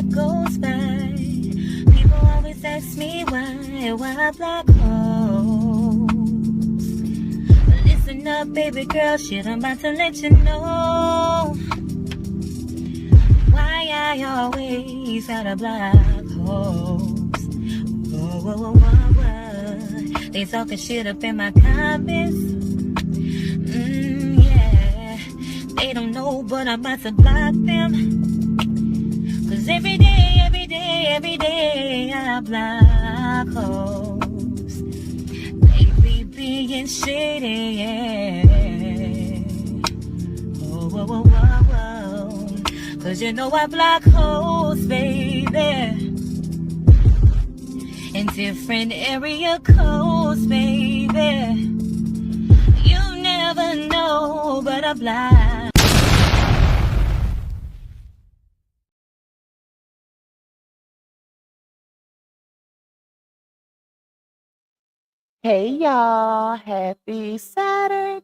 that goes by. People always ask me why black holes. Listen up, baby girl, shit, I'm about to let you know why I always got a black holes. Whoa. They talking shit up in my comments. Yeah. They don't know, but I'm about to block them. Cause every day, I block hoes. They be being shady, yeah. Whoa. Cause you know I block hoes, baby. In different area codes, baby. You never know, but I block. Hey y'all, happy Saturday.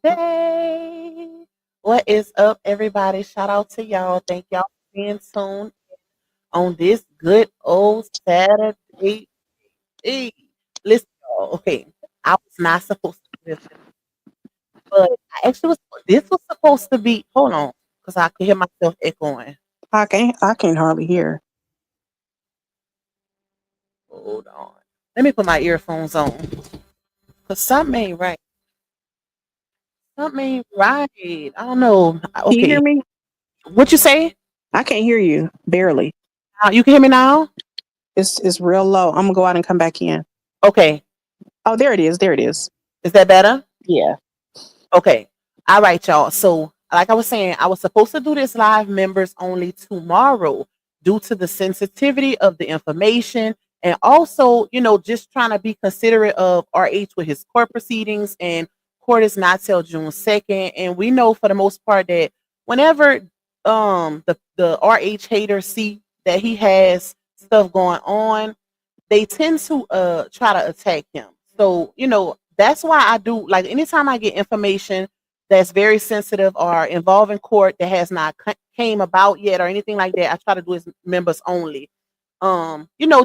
What is up, everybody? Shout out to y'all. Thank y'all for being tuned on this good old Saturday. Hey, listen, y'all. Okay, I was not supposed to do this, but I actually was. This was supposed to be. Hold on, because I can hear myself echoing. I can't hardly hear. Hold on. Let me put my earphones on. Because something ain't right. Something ain't right. I don't know. Can you hear Okay. me? What you say? I can't hear you. Barely. You can hear me now? It's real low. I'm gonna go out and come back in. Okay. Oh, there it is. There it is. Is that better? Yeah. Okay. All right, y'all. So, like I was saying, I was supposed to do this live members only tomorrow due to the sensitivity of the information and also, just trying to be considerate of RH with his court proceedings, and court is not till June 2nd. And we know for the most part that whenever the RH haters see that he has stuff going on, they tend to try to attack him. So, that's why I do, like, anytime I get information that's very sensitive or involving court that has not came about yet or anything like that, I try to do as members only.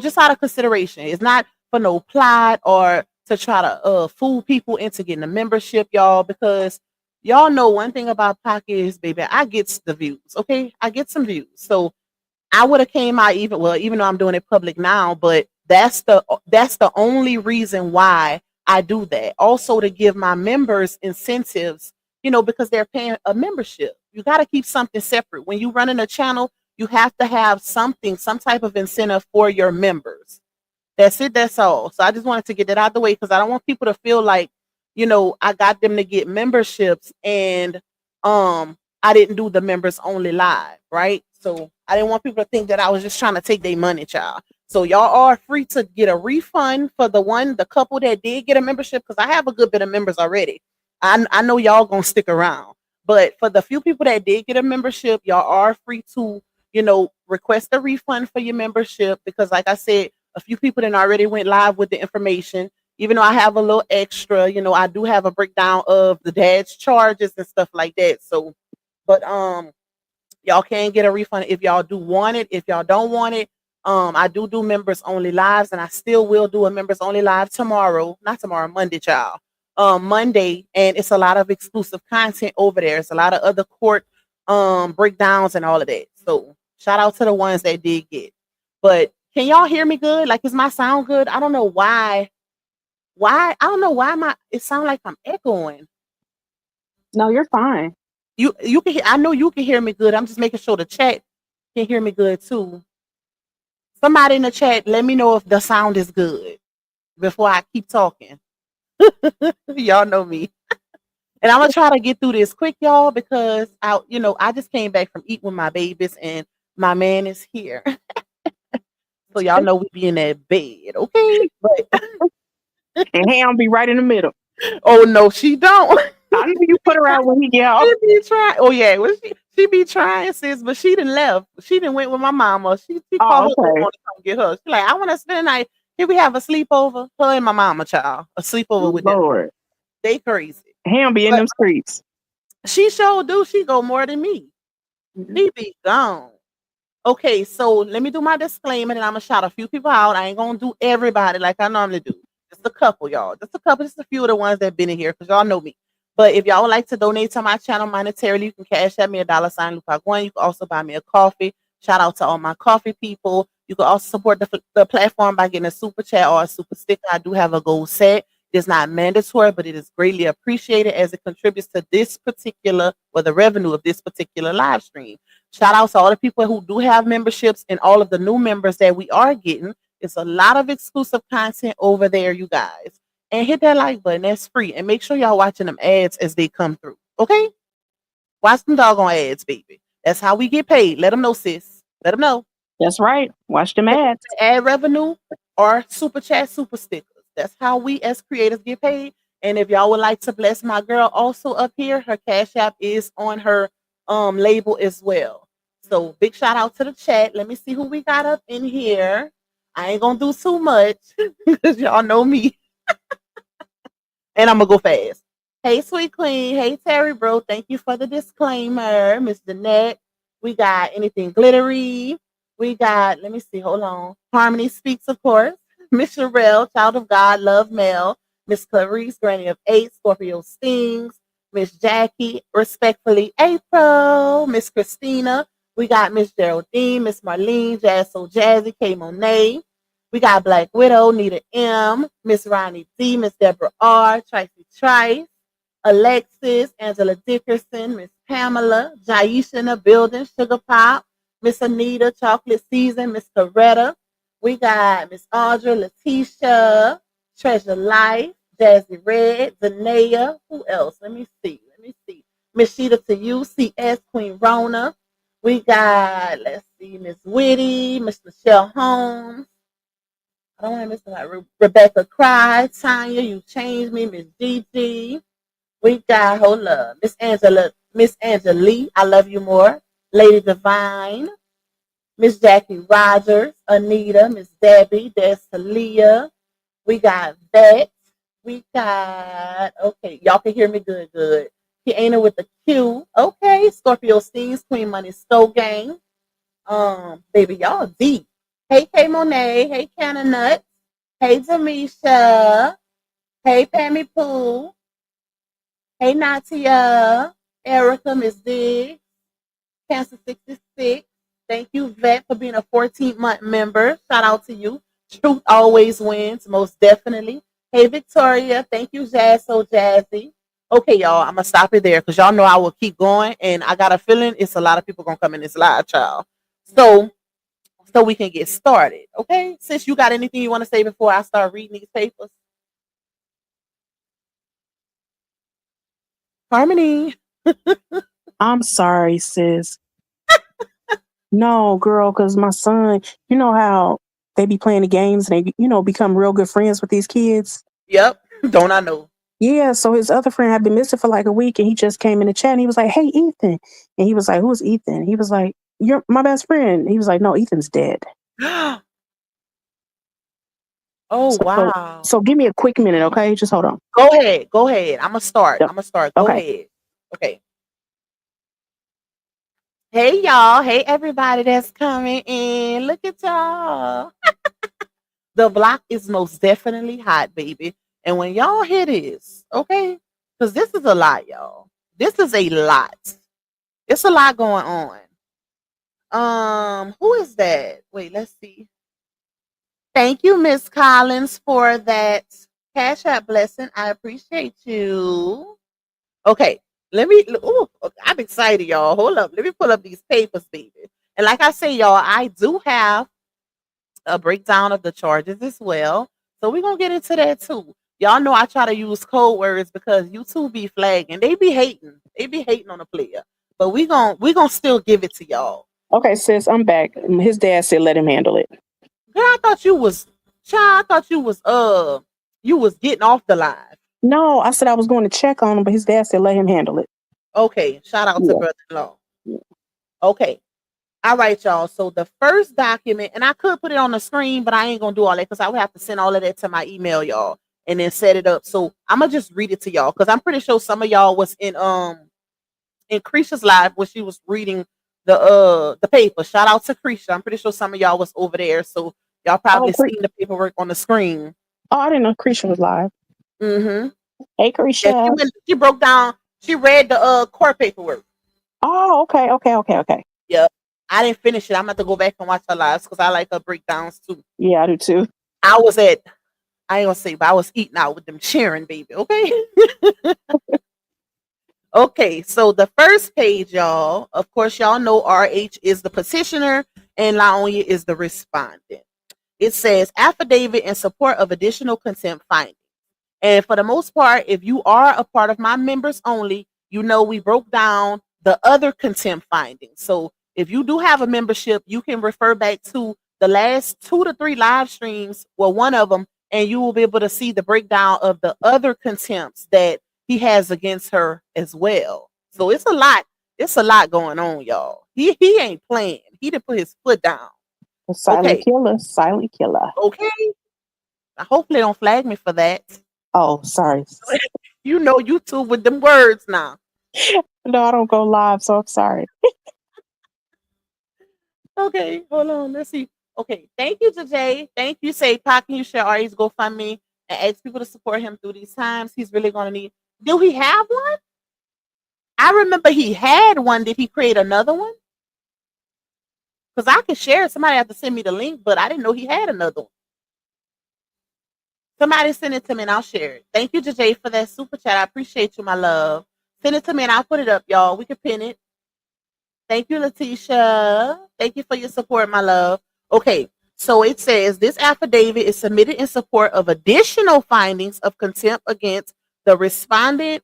Just out of consideration. It's not for no plot or to try to fool people into getting a membership, y'all, because y'all know one thing about Pocket is, baby, I get the views. Okay, I get some views. So I would have came out even though I'm doing it public now, but that's the only reason why I do that. Also to give my members incentives, because they're paying a membership. You got to keep something separate. When you running a channel, you have to have some type of incentive for your members. That's it. That's all. So I just wanted to get that out of the way because I don't want people to feel like, I got them to get memberships and I didn't do the members only live, right? So I didn't want people to think that I was just trying to take their money, child. So y'all are free to get a refund for the couple that did get a membership, because I have a good bit of members already. I know y'all gonna stick around. But for the few people that did get a membership, y'all are free to, request a refund for your membership, because like I said, a few people that already went live with the information. Even though I have a little extra, I do have a breakdown of the dad's charges and stuff like that. So, but y'all can get a refund if y'all do want it. If y'all don't want it, I do members only lives, and I still will do a members only live tomorrow. Not tomorrow, Monday, child. Monday, and it's a lot of exclusive content over there. It's a lot of other court breakdowns and all of that. So shout out to the ones that did get. But can y'all hear me good? Like, is my sound good? I don't know why. I don't know why it sounds like I'm echoing. No, you're fine. You can hear, I know you can hear me good. I'm just making sure the chat can hear me good too. Somebody in the chat, let me know if the sound is good before I keep talking. Y'all know me. And I'm gonna try to get through this quick, y'all, because I just came back from eating with my babies and my man is here. So y'all know we be in that bed, okay? But and Ham be right in the middle. Oh no, she don't. I know you put her out when he get off. She be trying. Oh yeah, well, she be trying, sis, but she didn't left. She didn't went with my mama. She called her to come get her. She like, I want to spend the night. Here we have a sleepover. Her and my mama, child, a sleepover with Lord. them. They crazy. Ham be in them streets. She sure do. She go more than me. She be gone. Okay, so let me do my disclaimer, and I'm gonna shout a few people out. I ain't gonna do everybody like I normally do. Just a couple, y'all. Just a couple. Just a few of the ones that been in here because y'all know me. But if y'all would like to donate to my channel monetarily, you can cash at me $$Lupac1. You can also buy me a coffee. Shout out to all my coffee people. You can also support the platform by getting a super chat or a super sticker. I do have a gold set. It is not mandatory, but it is greatly appreciated as it contributes to this particular or the revenue of this particular live stream. Shout out to all the people who do have memberships and all of the new members that we are getting. It's a lot of exclusive content over there, you guys. And hit that like button. That's free. And make sure y'all watching them ads as they come through. Okay? Watch them doggone ads, baby. That's how we get paid. Let them know, sis. Let them know. That's right. Watch them ads. Ad revenue or super chat, super stickers. That's how we as creators get paid. And if y'all would like to bless my girl also up here, her Cash App is on her label as well. So big shout out to the chat. Let me see who we got up in here. I ain't gonna do too much because y'all know me. And I'm gonna go fast. Hey, sweet queen. Hey, Terry, bro. Thank you for the disclaimer, Miss Danette. We got anything glittery. We got, let me see, hold on. Harmony Speaks, of course. Miss Sherelle, Child of God, Love Mel. Miss Clarice, Granny of 8, Scorpio Stings. Miss Jackie, respectfully, April. Miss Christina. We got Miss Geraldine, Miss Marlene, Jazz So Jazzy, K Monet. We got Black Widow, Nita M, Miss Ronnie D, Miss Deborah R, Tracy Trice, Alexis, Angela Dickerson, Miss Pamela, Jaisha in the building, Sugar Pop, Miss Anita, Chocolate Season, Miss Coretta. We got Miss Audra, Letitia, Treasure Life, Jazzy Red, Zanea. Who else? Let me see. Miss Sheeta to you, CS, Queen Rona. We got, let's see, Miss Whitty, Miss Michelle Holmes. I don't want to miss that. Rebecca Cry, Tanya, You Changed Me, Miss Gigi. We got, hold up, Miss Angelique, I Love You More. Lady Divine, Miss Jackie Rogers, Anita, Miss Debbie, there's Talia. We got Vet. We got, okay, y'all can hear me good. Kiana with the Q. Okay, Scorpio Steens, Queen Money Stowe Gang. Baby, y'all deep. Hey, K Monet. Hey, Canna Nuts. Hey, Demisha. Hey, Pammy Pooh. Hey, Natia. Erica, Miss Dig. Cancer 66. Thank you, Vet, for being a 14-month member. Shout out to you. Truth always wins, most definitely. Hey, Victoria. Thank you, Jazz So Jazzy. Okay, y'all, I'm going to stop it there because y'all know I will keep going. And I got a feeling it's a lot of people going to come in this live, child. So we can get started. Okay? Sis, you got anything you want to say before I start reading these papers? Harmony. I'm sorry, sis. No, girl, because my son, you know how they be playing the games and they, become real good friends with these kids? Yep. Don't I know? Yeah, so his other friend had been missing for like a week and he just came in the chat and he was like, hey, Ethan. And he was like, who's Ethan? He was like, you're my best friend. He was like, no, Ethan's dead. Oh, So wow. So give me a quick minute, okay? Just hold on. Go ahead. I'm going to start. Go Okay. ahead. Okay. Hey, y'all. Hey, everybody that's coming in. Look at y'all. The block is most definitely hot, baby. And when y'all hear this, okay? Because this is a lot, y'all. This is a lot. It's a lot going on. Who is that? Wait, let's see. Thank you, Miss Collins, for that Cash App blessing. I appreciate you. Okay, I'm excited, y'all. Hold up. Let me pull up these papers, baby. And like I say, y'all, I do have a breakdown of the charges as well. So we're going to get into that too. Y'all know I try to use code words because YouTube be flagging. They be hating. They be hating on the player. But we gonna still give it to y'all. Okay, sis, I'm back. His dad said let him handle it. Girl, I thought you was you was getting off the live. No, I said I was going to check on him, but his dad said let him handle it. Okay, shout out to brother-in-law. Yeah. Okay. All right, y'all. So the first document, and I could put it on the screen, but I ain't gonna do all that because I would have to send all of that to my email, y'all, and then set it up. So I'm gonna just read it to y'all because I'm pretty sure some of y'all was in Krisha's live when she was reading the paper. Shout out to Krisha. I'm pretty sure some of y'all was over there, so y'all probably Cre- seen the paperwork on the screen. I didn't know Krisha was live. Mm-hmm. Hey, Yeah, Krisha. she broke down. She read the court paperwork. Oh, okay. Yep. I didn't finish it. I'm about to go back and watch her lives because I like her breakdowns too. Yeah, I do too. I ain't gonna say, but I was eating out with them cheering, baby. Okay. Okay, so the first page, y'all, of course, y'all know RH is the petitioner and Laonia is the respondent. It says affidavit in support of additional contempt findings. And for the most part, if you are a part of my members only, you know we broke down the other contempt findings. So if you do have a membership, you can refer back to the last 2 to 3 live streams, well, one of them, and you will be able to see the breakdown of the other contempts that he has against her as well. So it's a lot. It's a lot going on, y'all. He ain't playing. He didn't put his foot down. Silent killer. Okay. Hopefully don't flag me for that. Oh, sorry. You know YouTube with them words now. No, I don't go live, so I'm sorry. Okay, hold on. Let's see. Okay, thank you, Jay. Thank you, Say. Can you share Ari's GoFundMe and ask people to support him through these times? He's really going to need. Do he have one? I remember he had one. Did he create another one? Because I could share it. Somebody have to send me the link, but I didn't know he had another one. Somebody send it to me and I'll share it. Thank you, Jay, for that super chat. I appreciate you, my love. Send it to me and I'll put it up, y'all. We can pin it. Thank you, Letitia. Thank you for your support, my love. Okay, so it says this affidavit is submitted in support of additional findings of contempt against the respondent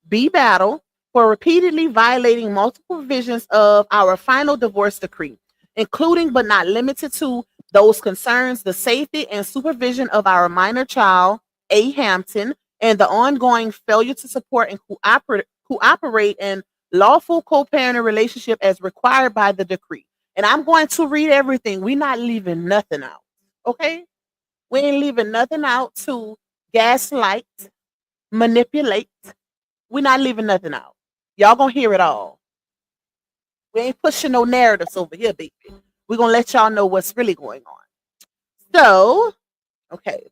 B. Battle for repeatedly violating multiple provisions of our final divorce decree, including but not limited to those concerns the safety and supervision of our minor child, A. Hampton, and the ongoing failure to support and cooperate in lawful co-parenting relationship as required by the decree. And I'm going to read everything. We're not leaving nothing out. Okay? We ain't leaving nothing out to gaslight, manipulate. We're not leaving nothing out. Y'all gonna hear it all. We ain't pushing no narratives over here, baby. We're gonna let y'all know what's really going on. So, okay.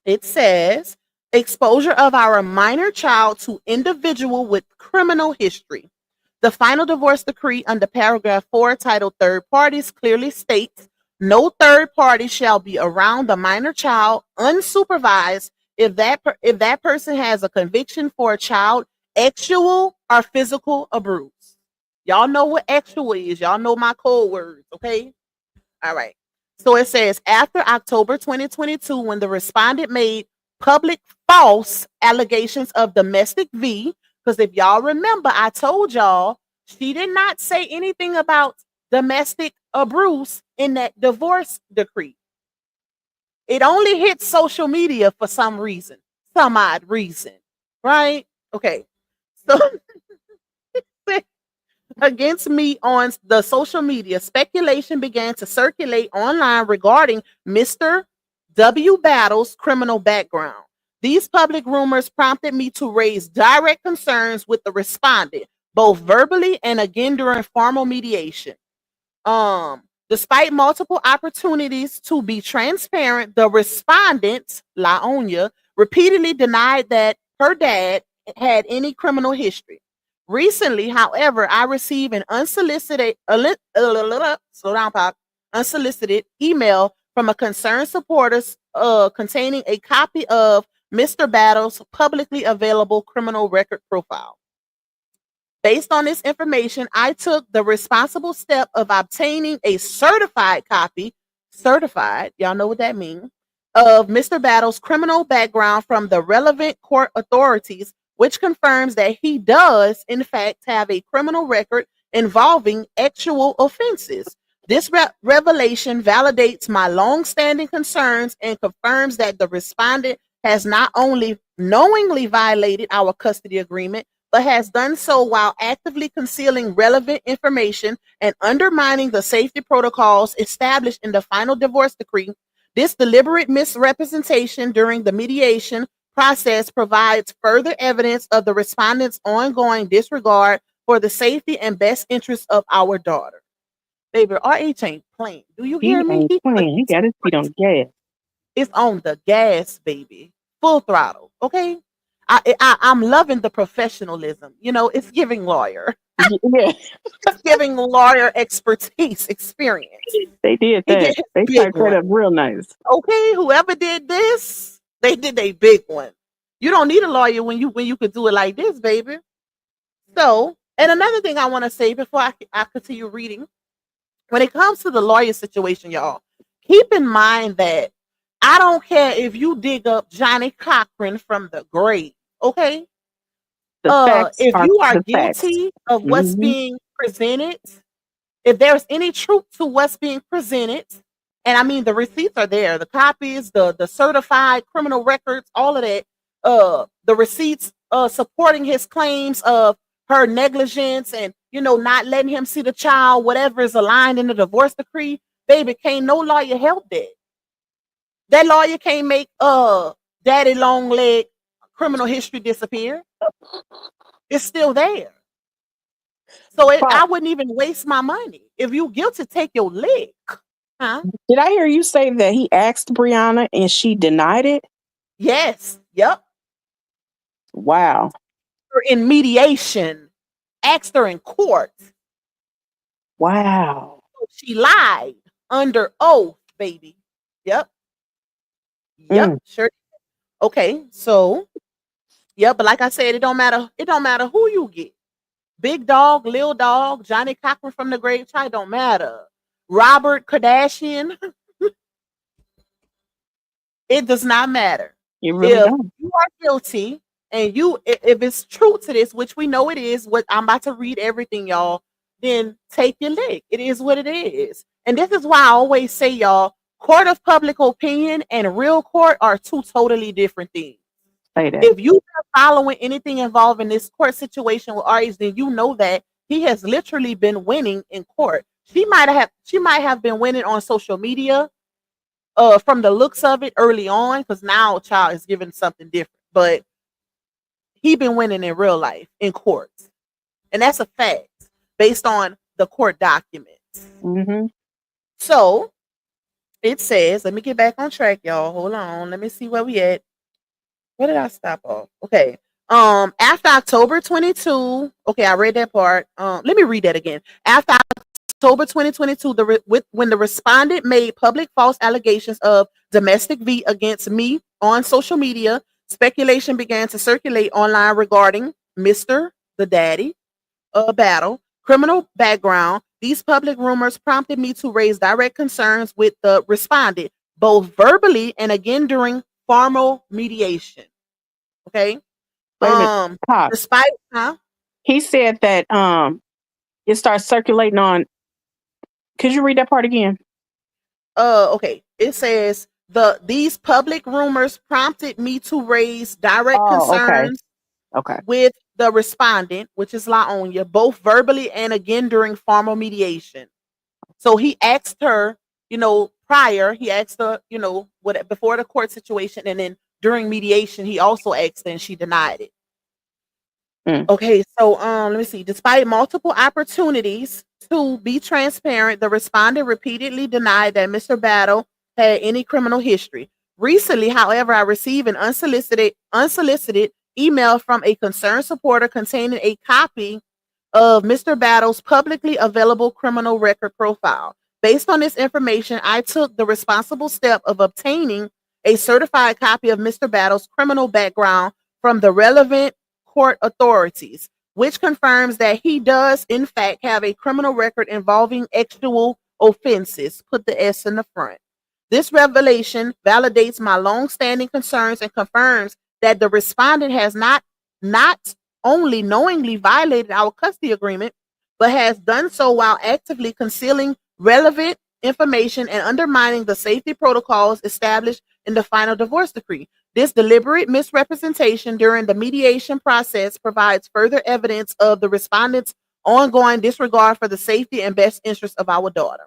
It says exposure of our minor child to individual with criminal history. The final divorce decree under paragraph 4 titled third parties clearly states no third party shall be around the minor child unsupervised if that person has a conviction for a child actual or physical abuse. Y'all know what actual is. Y'all know my code words, okay? All right. So it says after October 2022, when the respondent made public false allegations of domestic V, because if y'all remember, I told y'all she did not say anything about domestic abuse in that divorce decree. It only hit social media for some reason, some odd reason, right? Okay. So against me on the social media, speculation began to circulate online regarding Mr. W. Battle's criminal background. These public rumors prompted me to raise direct concerns with the respondent, both verbally and again during formal mediation. Despite multiple opportunities to be transparent, the respondent, Laonia, repeatedly denied that her dad had any criminal history. Recently, however, I received an unsolicited email from a concerned supporter containing a copy of Mr. Battle's publicly available criminal record profile. Based on this information, I took the responsible step of obtaining a certified copy, y'all know what that means, of Mr. Battle's criminal background from the relevant court authorities, which confirms that he does, in fact, have a criminal record involving actual offenses. This revelation validates my long-standing concerns and confirms that the respondent has not only knowingly violated our custody agreement, but has done so while actively concealing relevant information and undermining the safety protocols established in the final divorce decree. This deliberate misrepresentation during the mediation process provides further evidence of the respondent's ongoing disregard for the safety and best interest of our daughter. Baby, RH ain't playing. Do you He hear me? ain't playing. He got his feet on the gas. It's on the gas, baby. Full throttle. Okay. I'm loving the professionalism. You know, it's giving lawyer. Yeah, It's giving lawyer expertise, experience. they did He did that. his They big typed that one. up real nice. Okay, whoever did this, they did a big one. You don't need a lawyer when you could do it like this, baby. So, and another thing I want to say before I continue reading, when it comes to the lawyer situation, y'all, keep in mind that I don't care if you dig up Johnny Cochran from the grave, okay? The facts If are you are the facts. guilty of what's Mm-hmm. being presented, if there's any truth to what's being presented, and I mean the receipts are there, the copies, the certified criminal records, all of that, the receipts supporting his claims of her negligence and not letting him see the child, whatever is aligned in the divorce decree, baby, can't no lawyer help that. That lawyer can't make daddy long leg criminal history disappear. It's still there. So I wouldn't even waste my money. If you guilty, take your lick. Huh? Did I hear you say that he asked Brianna and she denied it? Yes. Yep. Wow. In mediation. Asked her in court. Wow. She lied under oath, baby. Yep. Yep. Sure. Okay. So, yeah, but like I said, it don't matter. It don't matter who you get. Big dog, little dog, Johnny Cochran from the grave child, don't matter. Robert Kardashian, it does not matter. It really If don't. you are guilty and if it's true to this, which we know it is, what I'm about to read everything, y'all, then take your lick. It is what it is. And this is why I always say, y'all, court of public opinion and real court are two totally different things. Say that. If you've been following anything involving this court situation with RH, then you know that he has literally been winning in court. She might have been winning on social media, from the looks of it early on, because now child is giving something different. But he been winning in real life in court, and that's a fact based on the court documents. Mm-hmm. So it says, let me get back on track, y'all. Hold on, let me see where we at. Where did I stop off? Okay. After October 22, okay, I read that part. Let me read that again. After October 2022, when the respondent made public false allegations of domestic V against me on social media, speculation began to circulate online regarding Mr. the Daddy Battle criminal background. These public rumors prompted me to raise direct concerns with the respondent, both verbally and again during formal mediation. Okay. Wait a minute. Pop. Despite He said that it starts circulating on. Could you read that part again? Okay. It says these public rumors prompted me to raise direct concerns with the respondent, which is LaOnya, both verbally and again during formal mediation. So he asked her, prior, he asked her, what before the court situation, and then during mediation, he also asked her and she denied it. Okay, so let me see. Despite multiple opportunities to be transparent, the respondent repeatedly denied that Mr. Battle had any criminal history. Recently, however, I received an unsolicited email from a concerned supporter containing a copy of Mr. Battle's publicly available criminal record profile. Based on this information, I took the responsible step of obtaining a certified copy of Mr. Battle's criminal background from the relevant court authorities, which confirms that he does in fact have a criminal record involving actual offenses. Put the S in the front. This revelation validates my long-standing concerns and confirms that the respondent has not only knowingly violated our custody agreement, but has done so while actively concealing relevant information and undermining the safety protocols established in the final divorce decree. This deliberate misrepresentation during the mediation process provides further evidence of the respondent's ongoing disregard for the safety and best interest of our daughter.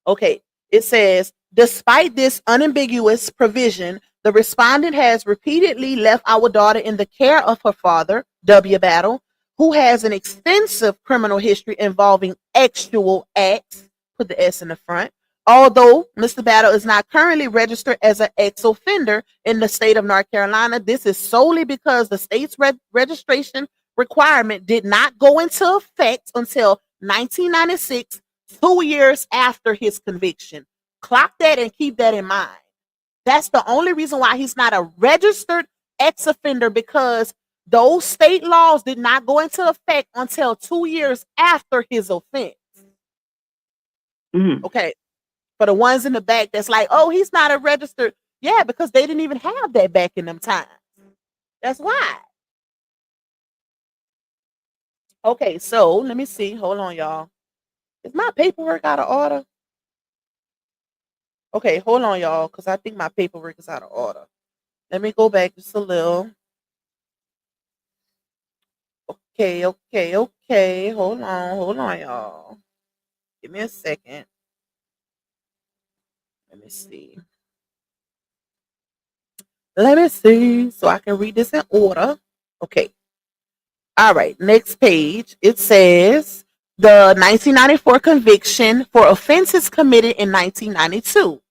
Okay, it says, despite this unambiguous provision, the respondent has repeatedly left our daughter in the care of her father, W. Battle, who has an extensive criminal history involving actual acts, put the S in the front. Although Mr. Battle is not currently registered as an ex-offender in the state of North Carolina, this is solely because the state's registration requirement did not go into effect until 1996, 2 years after his conviction. Clock that and keep that in mind. That's the only reason why he's not a registered ex-offender, because those state laws did not go into effect until 2 years after his offense. Okay. For the ones in the back that's like, oh, he's not a registered. Yeah, because they didn't even have that back in them times. That's why. Okay, so let me see. Hold on, y'all. Is my paperwork out of order? Okay, hold on, y'all, because I think my paperwork is out of order. Let me go back just a little. Okay. Hold on, y'all. Give me a second. Let me see. So I can read this in order. Okay. All right. Next page. It says the 1994 conviction for offenses committed in 1992.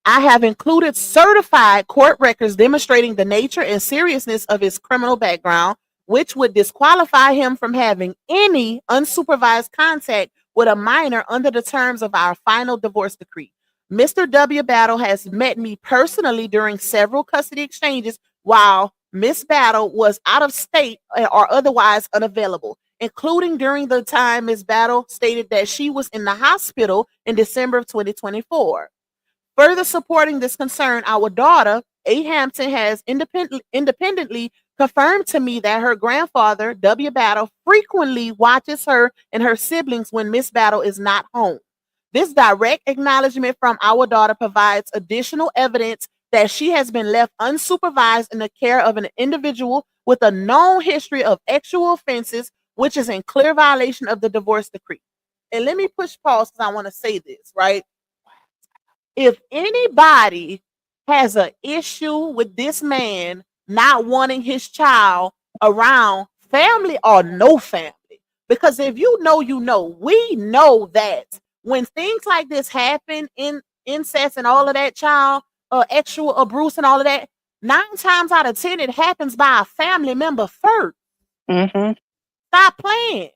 I have included certified court records demonstrating the nature and seriousness of his criminal background, which would disqualify him from having any unsupervised contact with a minor under the terms of our final divorce decree. Mr. W. Battle has met me personally during several custody exchanges while Miss Battle was out of state or otherwise unavailable, including during the time Miss Battle stated that she was in the hospital in December of 2024. Further supporting this concern, our daughter, A. Hampton, has independently confirmed to me that her grandfather, W. Battle, frequently watches her and her siblings when Miss Battle is not home. This direct acknowledgement from our daughter provides additional evidence that she has been left unsupervised in the care of an individual with a known history of actual offenses, which is in clear violation of the divorce decree. And let me push pause because I want to say this, right? If anybody has an issue with this man not wanting his child around, family or no family, because if you know, we know that when things like this happen in incest and all of that, child actual abuse and all of that, 9 times out of 10 it happens by a family member first. Stop playing.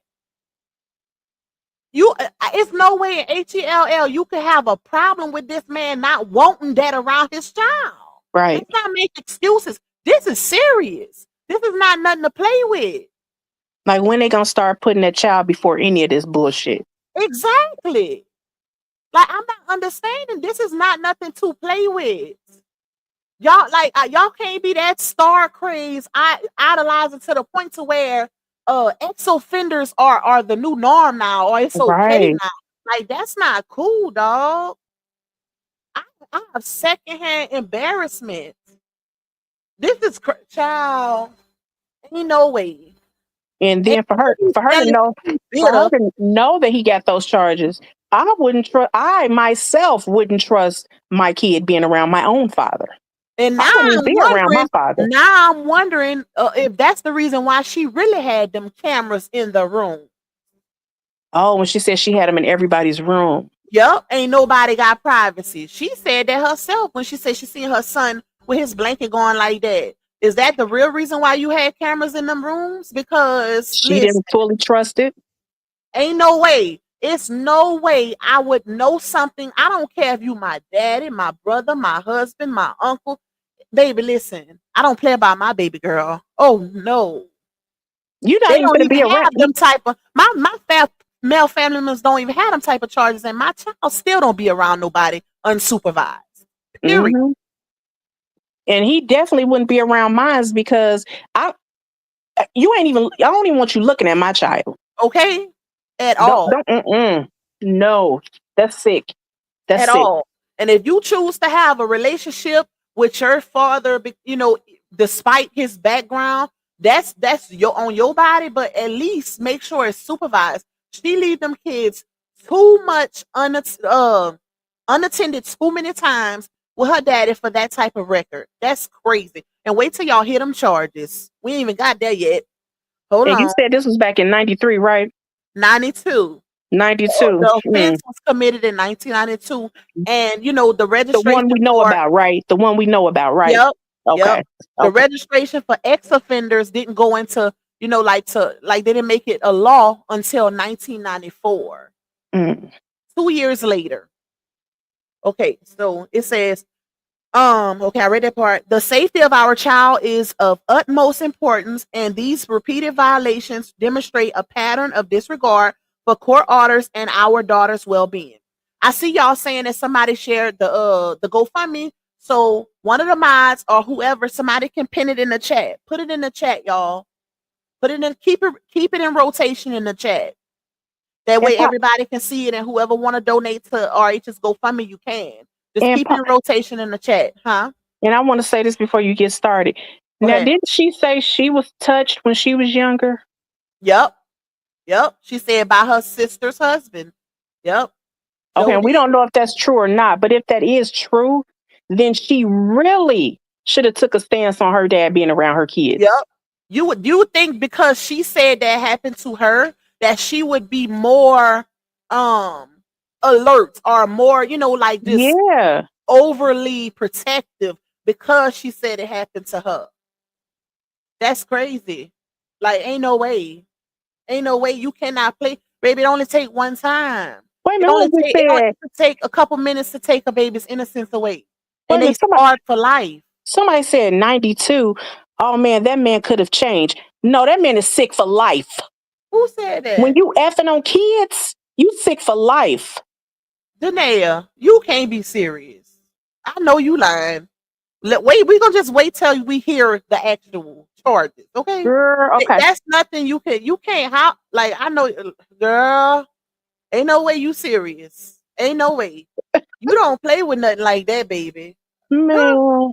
It's no way in HELL you could have a problem with this man not wanting that around his child. Right. Let's not make excuses. This is serious. This is not nothing to play with. Like, when they gonna start putting that child before any of this bullshit? Exactly. Like, I'm not understanding. This is not nothing to play with. Y'all, like, y'all can't be that star craze, idolizing to the point to where ex-offenders are the new norm now, or it's okay Right. now. Like, that's not cool, dog. I have secondhand embarrassment. This is child. Ain't no way. And then for her to know that he got those charges, I myself wouldn't trust my kid being around my own father. And now I'm wondering if that's the reason why she really had them cameras in the room. Oh, when she said she had them in everybody's room. Yep, ain't nobody got privacy. She said that herself when she said she seen her son with his blanket going like that. Is that the real reason why you had cameras in them rooms? Because she didn't fully trust it. Ain't no way. It's no way I would know something. I don't care if you my daddy, my brother, my husband, my uncle. Baby, listen, I don't play about my baby girl. Oh no. You they don't even have them type of my male family members don't even have them type of charges, and my child still don't be around nobody unsupervised. Period. Mm-hmm. And he definitely wouldn't be around mine because I don't even want you looking at my child. Okay. At all. No, that's sick. That's at sick. all. And if you choose to have a relationship with your father, despite his background, that's on your body, but at least make sure it's supervised. She leave them kids too much unattended too many times with her daddy for that type of record. That's crazy. And wait till y'all hear them charges. We ain't even got there yet. Hold And you on. said this was back in 93, right? 92. 92. The offense was committed in 1992. And, you know, the The registration one we know for, about, right? The one we know about, right? yep, Okay. yep. The Okay. registration for ex-offenders didn't go into, you know, like they didn't make it a law until 1994. Mm. 2 years later. Okay, so it says, okay, I read that part. The safety of our child is of utmost importance, and these repeated violations demonstrate a pattern of disregard for court orders and our daughter's well-being. I see y'all saying that somebody shared the GoFundMe. So one of the mods or whoever, somebody can pin it in the chat. Put it in the chat, y'all. Put it in, keep it in rotation in the chat. That And way everybody can see it, and whoever want to donate to RH's GoFundMe, you can. Just and keep it in rotation in the chat, huh? and I want to say this before you get started. Go Now, ahead. didn't she say she was touched when she was younger? Yep. She said by her sister's husband. Yep. Okay, and we Jody. don't know if that's true or not, but if that is true, then she really should have took a stance on her dad being around her kids. Yep. You would think because she said that happened to her that she would be more alert or more, you know, like just overly protective because she said it happened to her. That's crazy. Like, ain't no way. Ain't no way you cannot play. Baby, it only take one time. Wait a It minute, only take a couple minutes to take a baby's innocence away. Wait And a they minute, scarred for life. Somebody said 92. Oh man, that man could have changed. No, that man is sick for life. Who said that? When you effing on kids, you sick for life. Danae, you can't be serious. I know you lying. Wait, we gonna just wait till we hear the actual charges, okay? Girl, okay. That's nothing you can't how like I know, girl. Ain't no way you serious. Ain't no way. You don't play with nothing like that, baby. Man.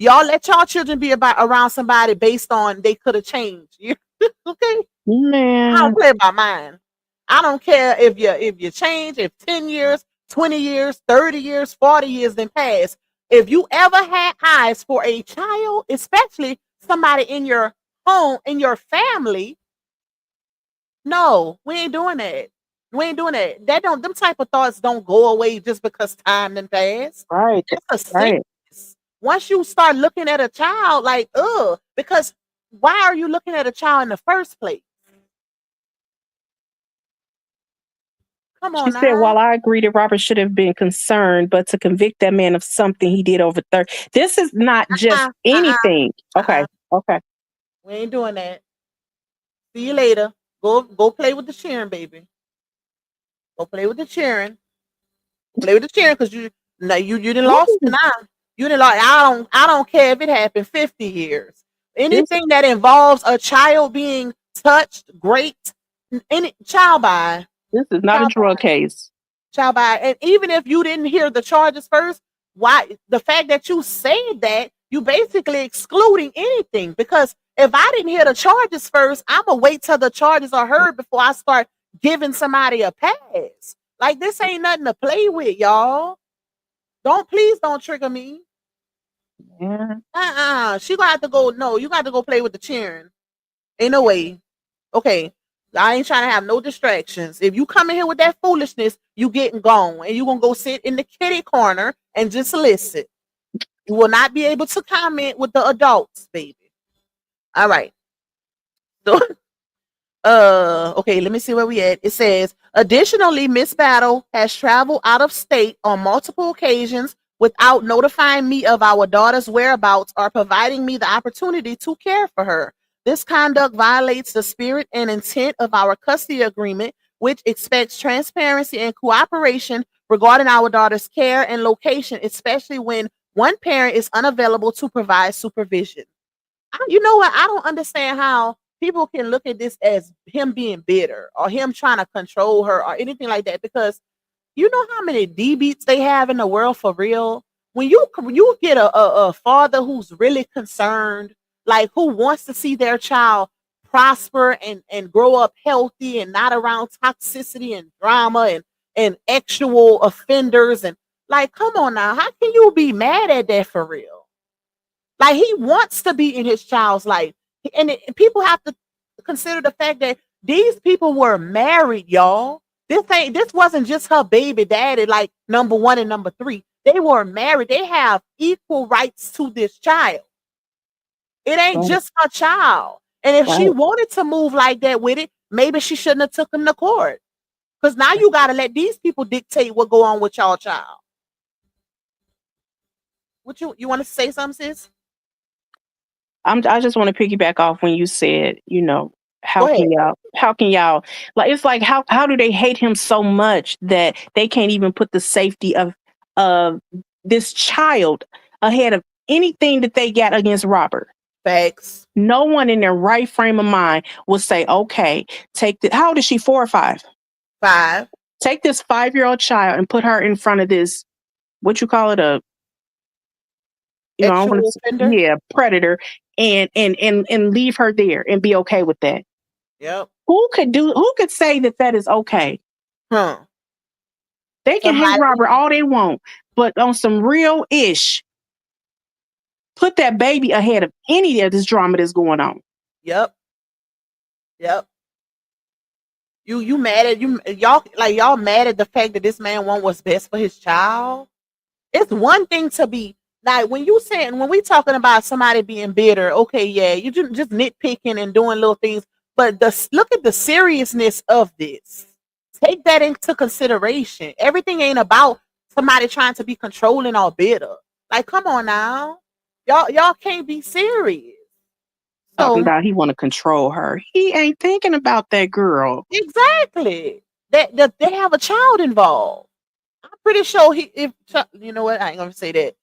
Y'all let y'all children be around somebody based on they could have changed. Okay? Man. I don't play by mine. I don't care if you change, if 10 years, 20 years, 30 years, 40 years then pass. If you ever had eyes for a child, especially somebody in your home, in your family, no, we ain't doing that. We ain't doing that. Them type of thoughts don't go away just because time done passed. Right. It's a sickness. Once you start looking at a child like, because why are you looking at a child in the first place? Come on. She said, while I agree that Robert should have been concerned, but to convict that man of something he did over 30. This is not just anything. Okay. Okay. We ain't doing that. See you later. Go play with the cheering, baby. Go play with the cheering. Play with the cheering because you didn't lost now. You didn't like. I don't care if it happened 50 years. Anything that involves a child being touched, raped, any child by. This is not a drug case. Child by, and even if you didn't hear the charges first, why the fact that you said that, you basically excluding anything, because if I didn't hear the charges first, I'm gonna wait till the charges are heard before I start giving somebody a pass. Like, this ain't nothing to play with, y'all. Please don't trigger me. Yeah. She gonna have to go. No, you got to go play with the cheering. Ain't no way. Okay. I ain't trying to have no distractions. If you come in here with that foolishness, you getting gone, and you gonna go sit in the kitty corner and just listen. You will not be able to comment with the adults, baby. All right. So, okay, let me see where we at. It says, additionally, Miss Battle has traveled out of state on multiple occasions without notifying me of our daughter's whereabouts or providing me the opportunity to care for her. This conduct violates the spirit and intent of our custody agreement, which expects transparency and cooperation regarding our daughter's care and location, especially when one parent is unavailable to provide supervision. You know what? I don't understand how people can look at this as him being bitter or him trying to control her or anything like that, because you know how many D-beats they have in the world for real? When you get a father who's really concerned, like who wants to see their child prosper and grow up healthy and not around toxicity and drama and actual offenders, and like, come on now, how can you be mad at that for real? Like, he wants to be in his child's life, and people have to consider the fact that these people were married, y'all. This wasn't just her baby daddy, like number 1 and number 3. They were married. They have equal rights to this child. It ain't Right. just her child. And if she Right. wanted to move like that with it, maybe she shouldn't have took him to court. Because now you got to let these people dictate what go on with y'all child. What you want to say something, sis? I just want to piggyback off when you said, Go ahead. how can y'all, like, it's like, how do they hate him so much that they can't even put the safety of this child ahead of anything that they got against Robert? Facts. No one in their right frame of mind will say, okay, how old is she, 4 or 5? 5. Take this 5-year-old child and put her in front of this, what you call it, Sexual offender. predator, and leave her there and be okay with that. Yep. Who could say that is okay? Huh. They can hate Robert all they want, but on some real ish, put that baby ahead of any of this drama that's going on. Yep. You mad at y'all mad at the fact that this man want what's best for his child? It's one thing to be like when we talking about somebody being bitter, okay, yeah, you just nitpicking and doing little things, but look at the seriousness of this. Take that into consideration. Everything ain't about somebody trying to be controlling or bitter. Like, come on now, y'all can't be serious. Talking So about he want to control her. He ain't thinking about that girl. exactly. That they have a child involved. I'm pretty sure you know what, I ain't gonna say that.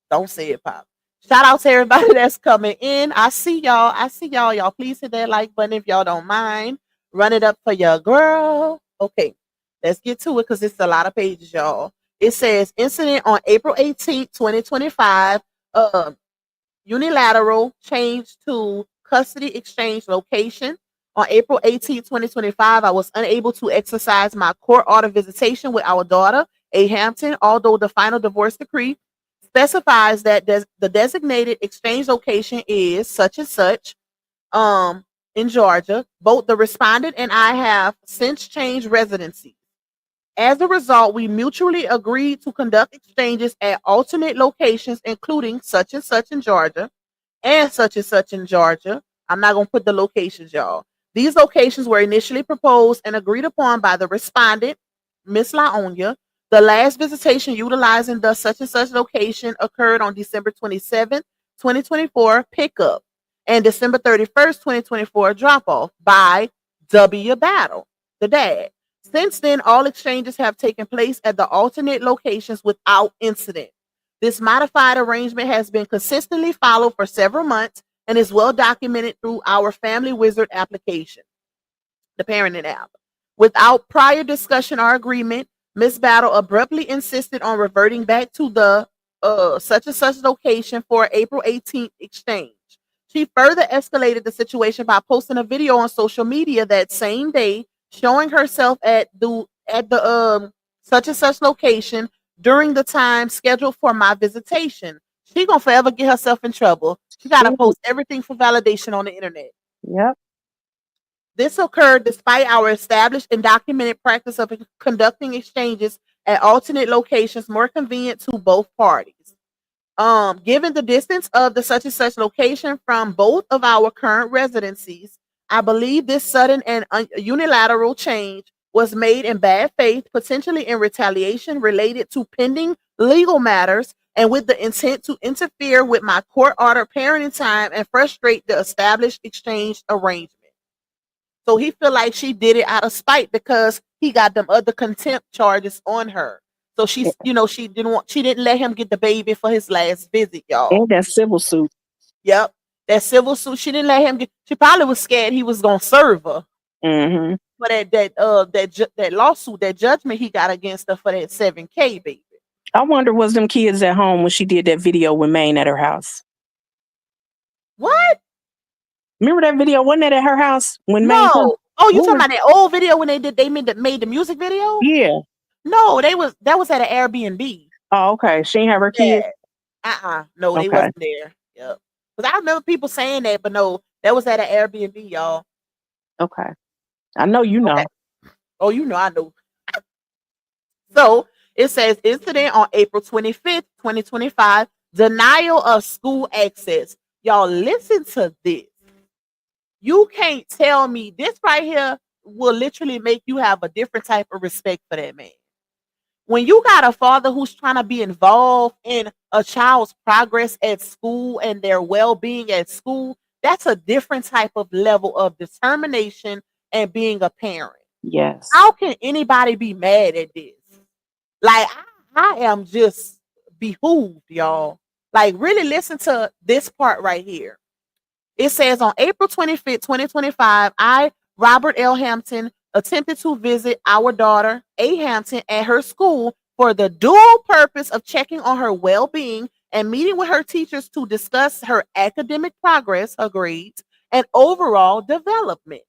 Don't say it, Pop. Shout out to everybody that's coming in. I see y'all. Y'all please hit that like button if y'all don't mind. Run it up for your girl. Okay, let's get to it because it's a lot of pages, y'all. It says incident on April 18th, 2025. Unilateral change to custody exchange location. On April 18th, 2025, I was unable to exercise my court order visitation with our daughter, A. Hampton, although the final divorce decree specifies that the designated exchange location is such and such in Georgia. Both the respondent and I have since changed residency. As a result, we mutually agreed to conduct exchanges at alternate locations, including such and such in Georgia and such in Georgia. I'm not going to put the locations, y'all. These locations were initially proposed and agreed upon by the respondent, Miss Laonia. The last visitation utilizing the such and such location occurred on December 27th, 2024 pickup and December 31st, 2024 drop off by W. Battle, the dad. Since then, all exchanges have taken place at the alternate locations without incident. This modified arrangement has been consistently followed for several months and is well documented through our Family Wizard application, the parenting app. Without prior discussion or agreement, Miss Battle abruptly insisted on reverting back to the such and such location for April 18th exchange. She further escalated the situation by posting a video on social media that same day showing herself at the such and such location during the time scheduled for my visitation. She gonna forever get herself in trouble. She gotta post everything for validation on the internet. Yep. This occurred despite our established and documented practice of conducting exchanges at alternate locations more convenient to both parties. Given the distance of the such and such location from both of our current residencies, I believe this sudden and unilateral change was made in bad faith, potentially in retaliation related to pending legal matters and with the intent to interfere with my court order parenting time and frustrate the established exchange arrangement. So he feel like she did it out of spite because he got them other contempt charges on her. So she didn't let him get the baby for his last visit, y'all. And that civil suit. Yep. That civil suit, she didn't let him get. She probably was scared he was gonna serve her. Mm-hmm. For that lawsuit, that judgment he got against her for that 7K baby. I wonder was them kids at home when she did that video with Maine at her house. What? Remember that video? Wasn't that at her house when Maine? No. Oh, you talking about that old video when they made the music video? Yeah. No, that was at an Airbnb. Oh, okay. She ain't have her kids. No, Okay. they wasn't there. Yep. Because I remember people saying that, but no, that was at an Airbnb, y'all. Okay. I know you know. Okay. Oh, you know I know. So it says incident on April 25th, 2025, denial of school access. Y'all listen to this. You can't tell me this right here will literally make you have a different type of respect for that man. When you got a father who's trying to be involved in a child's progress at school and their well-being at school, that's a different type of level of determination and being a parent. Yes. How can anybody be mad at this? Like, I am just behooved, y'all. Like, really listen to this part right here. It says on April 25th, 2025, I, Robert L. Hampton, attempted to visit our daughter, A. Hampton, at her school for the dual purpose of checking on her well being and meeting with her teachers to discuss her academic progress, her grades, and overall development.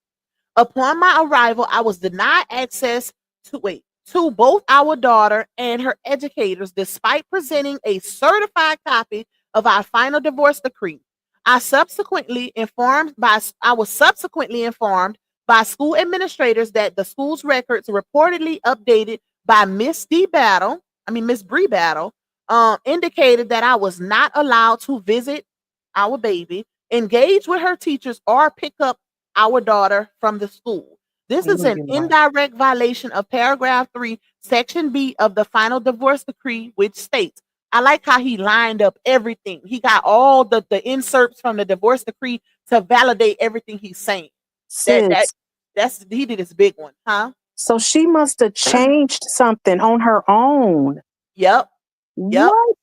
Upon my arrival, I was denied access to both our daughter and her educators, despite presenting a certified copy of our final divorce decree. I was subsequently informed by school administrators that the school's records reportedly updated by Miss Bree Battle, indicated that I was not allowed to visit our baby, engage with her teachers, or pick up our daughter from the school. This is an indirect violation of paragraph 3, section B of the final divorce decree, which states, I like how he lined up everything. He got all the inserts from the divorce decree to validate everything he's saying. Sis, He did his big one, huh? so she must have changed something on her own. Yep. What?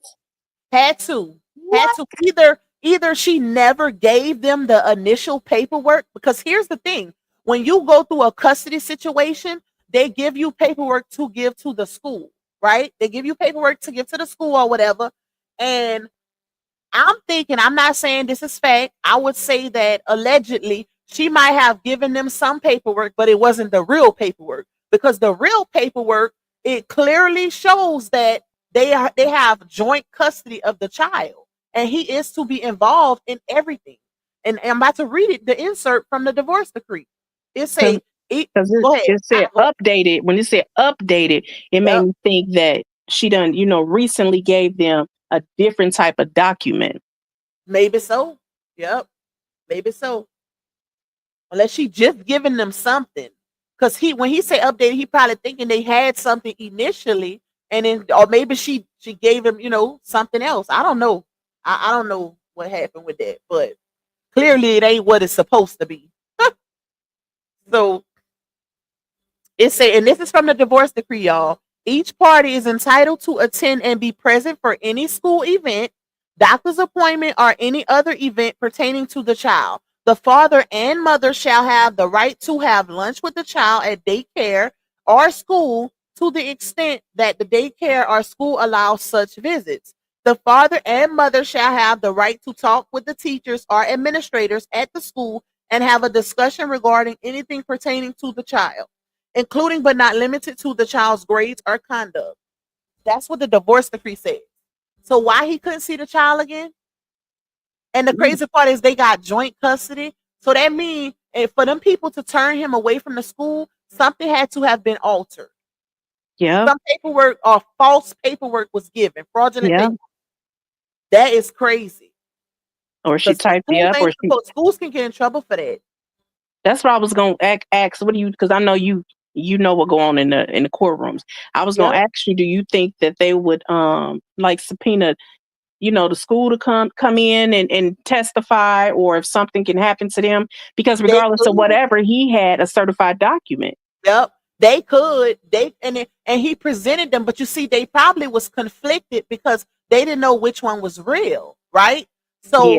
Had to. What? Either she never gave them the initial paperwork, because here's the thing. When you go through a custody situation, they give you paperwork to give to the school, right? They give you paperwork to give to the school or whatever. And I'm thinking, I'm not saying this is fact. I would say that allegedly she might have given them some paperwork, but it wasn't the real paperwork, because the real paperwork, it clearly shows that they have joint custody of the child, and he is to be involved in everything. And I'm about to read it, the insert from the divorce decree. It say, Because go ahead. it said updated. When it said updated, it made me think that she done, recently gave them a different type of document. Maybe so. Yep. Maybe so. Unless she just giving them something. Because when he say updated, he probably thinking they had something initially, and then, or maybe she gave him, something else. I don't know. I don't know what happened with that, but clearly it ain't what it's supposed to be. So it say, and this is from the divorce decree, y'all. Each party is entitled to attend and be present for any school event, doctor's appointment, or any other event pertaining to the child. The father and mother shall have the right to have lunch with the child at daycare or school to the extent that the daycare or school allows such visits. The father and mother shall have the right to talk with the teachers or administrators at the school and have a discussion regarding anything pertaining to the child, including but not limited to the child's grades or conduct. That's what the divorce decree says. So why he couldn't see the child again? And the crazy part is they got joint custody. So that means for them people to turn him away from the school, something had to have been altered. Yeah. Some paperwork or false paperwork was given, fraudulent paperwork. That is crazy. Or she typed it up, schools can get in trouble for that. That's what I was gonna ask. What do you? Because I know you know what go on in the courtrooms. I was gonna ask you, do you think that they would like subpoena, the school to come in and testify, or if something can happen to them? Because regardless of whatever, he had a certified document. Yep. They could. And he presented them, but you see, they probably was conflicted because they didn't know which one was real, right? So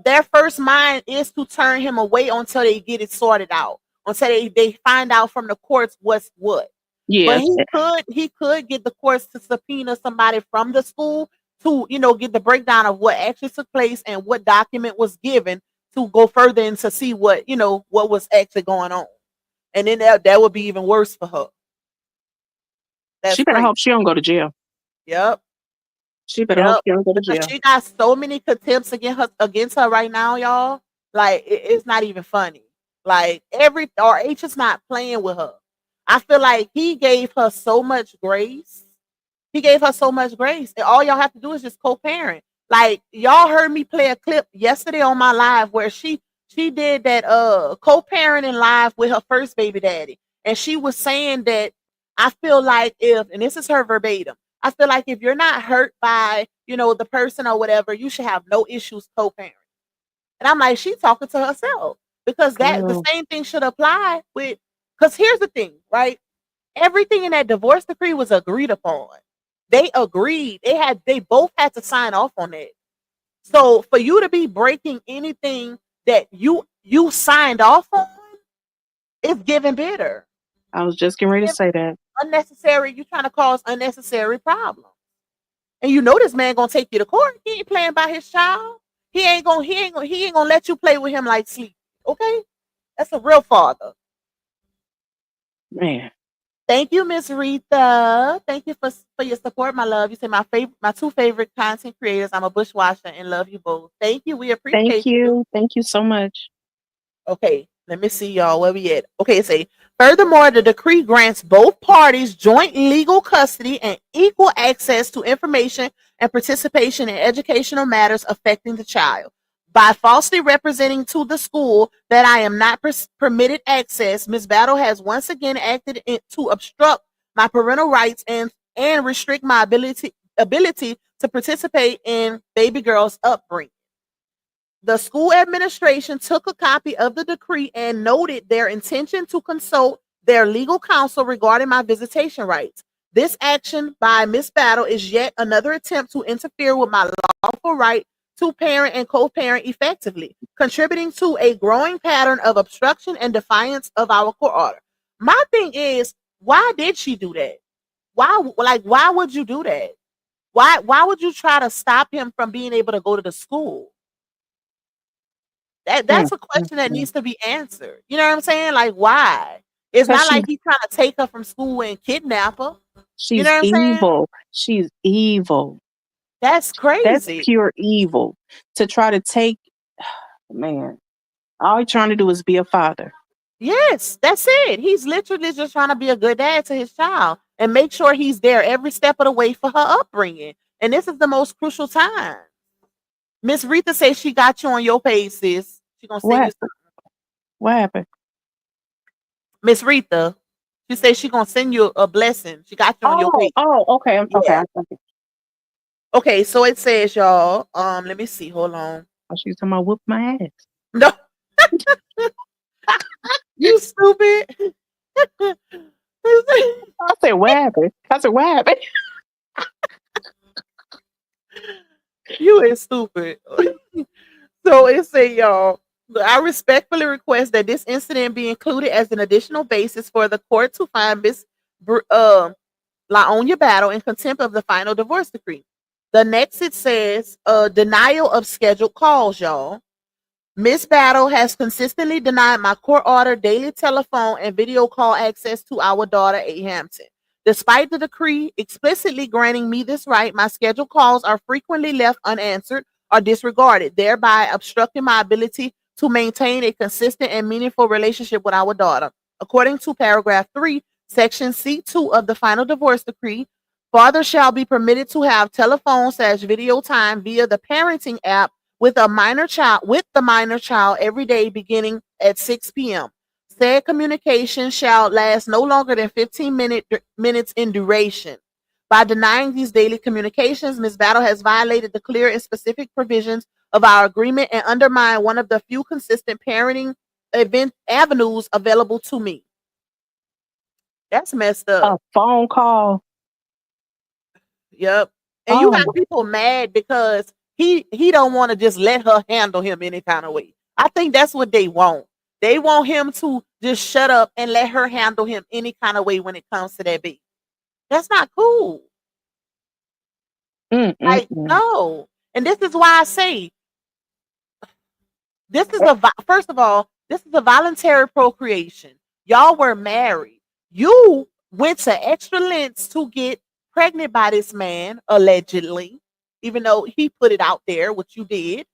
their first mind is to turn him away until they get it sorted out, until they find out from the courts what's what. Yeah. But he could get the courts to subpoena somebody from the school to, get the breakdown of what actually took place and what document was given to go further and to see what, what was actually going on. And then that would be even worse for her. She better hope she don't go to jail. Yep. She better hope she don't go to jail. She got so many contempts against her right now, y'all. Like, it's not even funny. Like RH is not playing with her. I feel like he gave her so much grace. He gave her so much grace. And all y'all have to do is just co-parent. Like y'all heard me play a clip yesterday on my live where she did that co-parenting live with her first baby daddy. And she was saying that I feel like if, and this is her verbatim, I feel like if you're not hurt by, the person or whatever, you should have no issues co-parenting. And I'm like, she's talking to herself because the same thing should apply with, because here's the thing, right? Everything in that divorce decree was agreed upon. They agreed. They both had to sign off on it. So for you to be breaking anything that you signed off on, it's giving bitter. I was just getting ready to say that. Unnecessary. You trying to cause unnecessary problems. And this man gonna take you to court. He ain't playing by his child. He ain't gonna let you play with him like sleep. Okay? That's a real father. Man. Thank you, Miss Rita. Thank you for your support, my love. You say my two favorite content creators. I'm a bushwasher and love you both. Thank you. We appreciate you. Thank you so much. Okay, let me see, y'all. Where we at? Okay, it say, furthermore, the decree grants both parties joint legal custody and equal access to information and participation in educational matters affecting the child. By falsely representing to the school that I am not permitted access, Ms. Battle has once again acted to obstruct my parental rights and restrict my ability to participate in baby girl's upbringing. The school administration took a copy of the decree and noted their intention to consult their legal counsel regarding my visitation rights. This action by Ms. Battle is yet another attempt to interfere with my lawful right to parent and co-parent effectively, contributing to a growing pattern of obstruction and defiance of our court order. My thing is, why did she do that? Why would you do that? Why would you try to stop him from being able to go to the school? That's a question that needs to be answered. You know what I'm saying? Like, why? It's not like he's trying to take her from school and kidnap her. She's evil. She's evil. That's crazy. That's pure evil. To try to take, man, all he's trying to do is be a father. Yes, that's it. He's literally just trying to be a good dad to his child and make sure he's there every step of the way for her upbringing. And this is the most crucial time. Miss Rita says she got you on your page, sis. She gonna send you something. What happened? Miss Rita, she says she gonna send you a blessing. She got you on your page. Oh, okay. Okay. Okay, so it says, y'all. Let me see. Hold on. Oh, she's talking about whoop my ass. No. You stupid. I said, what happened? You is stupid. So it say, y'all, I respectfully request that this incident be included as an additional basis for the court to find Miss LaOnya Battle in contempt of the final divorce decree. The next it says, denial of scheduled calls, y'all. Miss Battle has consistently denied my court order daily telephone and video call access to our daughter, A. Hampton. Despite the decree explicitly granting me this right, my scheduled calls are frequently left unanswered or disregarded, thereby obstructing my ability to maintain a consistent and meaningful relationship with our daughter. According to paragraph 3, section C2 of the final divorce decree, fathers shall be permitted to have telephone/video time via the parenting app with the minor child every day beginning at 6 p.m. Said communication shall last no longer than 15 minutes in duration. By denying these daily communications, Ms. Battle has violated the clear and specific provisions of our agreement and undermined one of the few consistent parenting avenues available to me. That's messed up. A phone call. Yep. And you got people mad because he don't want to just let her handle him any kind of way. I think that's what they want. They want him to just shut up and let her handle him any kind of way when it comes to that baby. That's not cool. Like, no. And this is why I say, first of all, this is a voluntary procreation. Y'all were married. You went to extra lengths to get pregnant by this man, allegedly, even though he put it out there, what you did.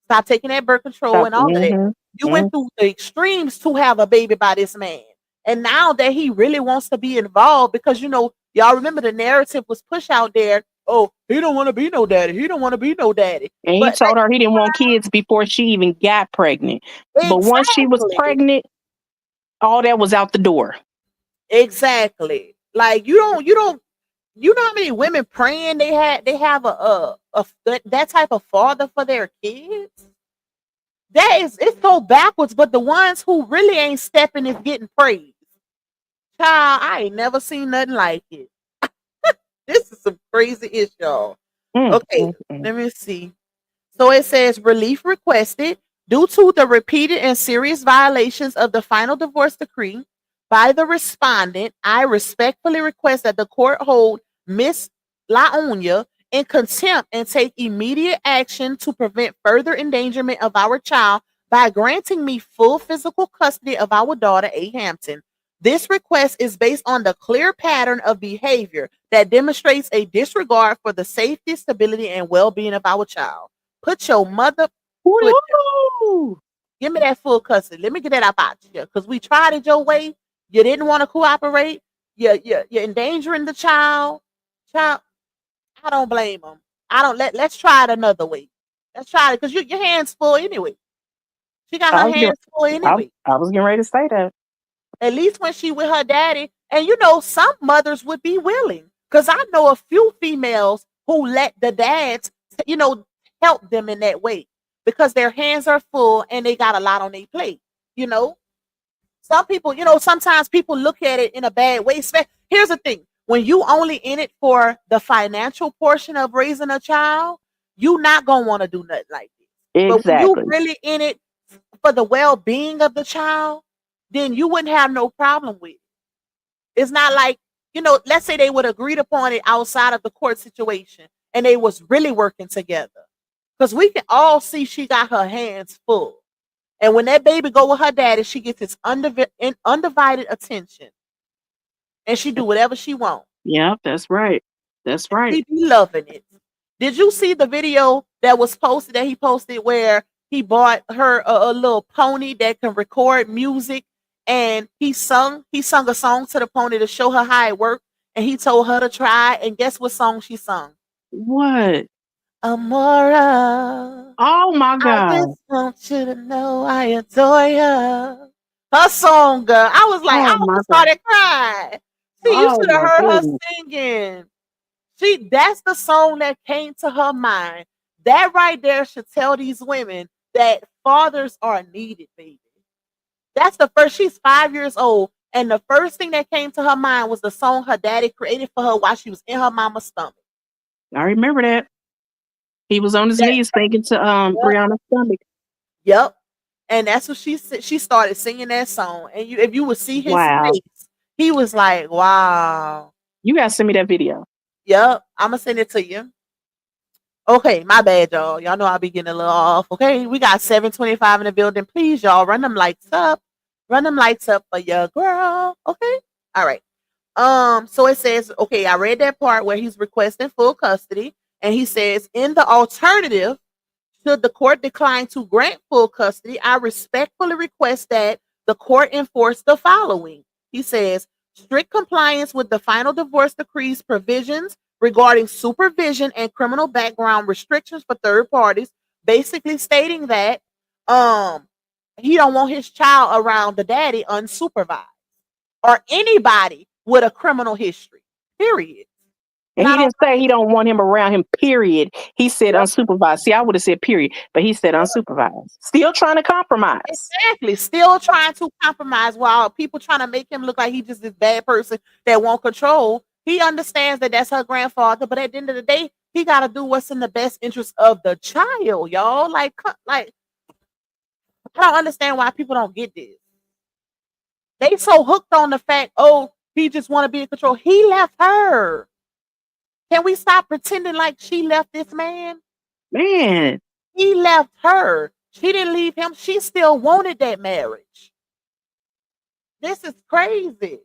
Stop taking that birth control and all of that. You went through the extremes to have a baby by this man. And now that he really wants to be involved, because y'all remember the narrative was pushed out there. Oh, he don't want to be no daddy. He don't want to be no daddy. And he told her he didn't want kids before she even got pregnant. Exactly. But once she was pregnant, all that was out the door. Exactly. Like you know how many women praying they have that type of father for their kids? It's so backwards, but the ones who really ain't stepping is getting praised. Child, I ain't never seen nothing like it. This is some crazy ish, y'all. Okay, let me see. So it says relief requested due to the repeated and serious violations of the final divorce decree by the respondent. I respectfully request that the court hold Miss LaOnya in contempt and take immediate action to prevent further endangerment of our child by granting me full physical custody of our daughter, A. Hampton. This request is based on the clear pattern of behavior that demonstrates a disregard for the safety, stability, and well-being of our child. Put your mother. Give me that full custody. Let me get that up out you, because we tried it your way. You didn't want to cooperate. You're endangering the child. I don't blame them. Let's try it another way. Let's try it, because your hands full anyway. She got her hands full anyway. I was getting ready to say that. At least when she with her daddy. And some mothers would be willing, because I know a few females who let the dads, help them in that way, because their hands are full and they got a lot on their plate. Some people, sometimes people look at it in a bad way. Here's the thing. When you only in it for the financial portion of raising a child, you not going to want to do nothing like this. Exactly. But when you really in it for the well-being of the child, then you wouldn't have no problem with it. It's not like, let's say they would agreed upon it outside of the court situation and they was really working together. Because we can all see she got her hands full. And when that baby go with her daddy, she gets his undivided attention. And she do whatever she wants. Yeah, that's right. That's right. She be loving it. Did you see the video that was posted, that he posted, where he bought her a little pony that can record music, and he sung a song to the pony to show her how it worked, and he told her to try, and guess what song she sung? What? Amora. Oh my God. I just want you to know I adore you. Her song, girl. I was like, I almost started crying. See, you should have heard her singing. That's the song that came to her mind. That right there should tell these women that fathers are needed, baby. That's the first. She's 5 years old, and the first thing that came to her mind was the song her daddy created for her while she was in her mama's stomach. I remember that. He was on his knees singing to Brianna's stomach. Yep. And that's what she started singing that song. And if you would see his face, he was like, wow. You gotta send me that video. Yep. I'm gonna send it to you. Okay, my bad, y'all. Y'all know I'll be getting a little off. Okay, we got 725 in the building. Please, y'all, run them lights up. Run them lights up for your girl. Okay. All right. So it says, okay, I read that part where he's requesting full custody. And he says, in the alternative, should the court decline to grant full custody, I respectfully request that the court enforce the following. He says, strict compliance with the final divorce decree's provisions regarding supervision and criminal background restrictions for third parties, basically stating that he don't want his child around the daddy unsupervised or anybody with a criminal history, period. And he didn't say he don't want him around him, period. He said unsupervised. See, I would have said period, but he said unsupervised. Still trying to compromise. Exactly. Still trying to compromise while people trying to make him look like he just this bad person that won't control. He understands that that's her grandfather, but at the end of the day, he got to do what's in the best interest of the child, y'all. Like, I don't understand why people don't get this. They so hooked on the fact, oh, he just want to be in control. He left her. Can we stop pretending like she left this man? Man. He left her. She didn't leave him. She still wanted that marriage. This is crazy.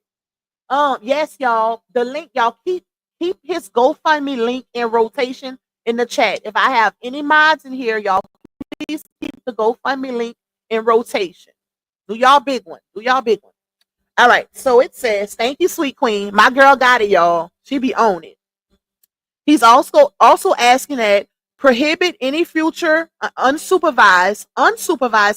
Yes, y'all. The link, y'all keep his GoFundMe link in rotation in the chat. If I have any mods in here, y'all please keep the GoFundMe link in rotation. Do y'all big one. Do y'all big one. All right. So it says, thank you, sweet queen. My girl got it, y'all. She be on it. He's also asking that prohibit any future unsupervised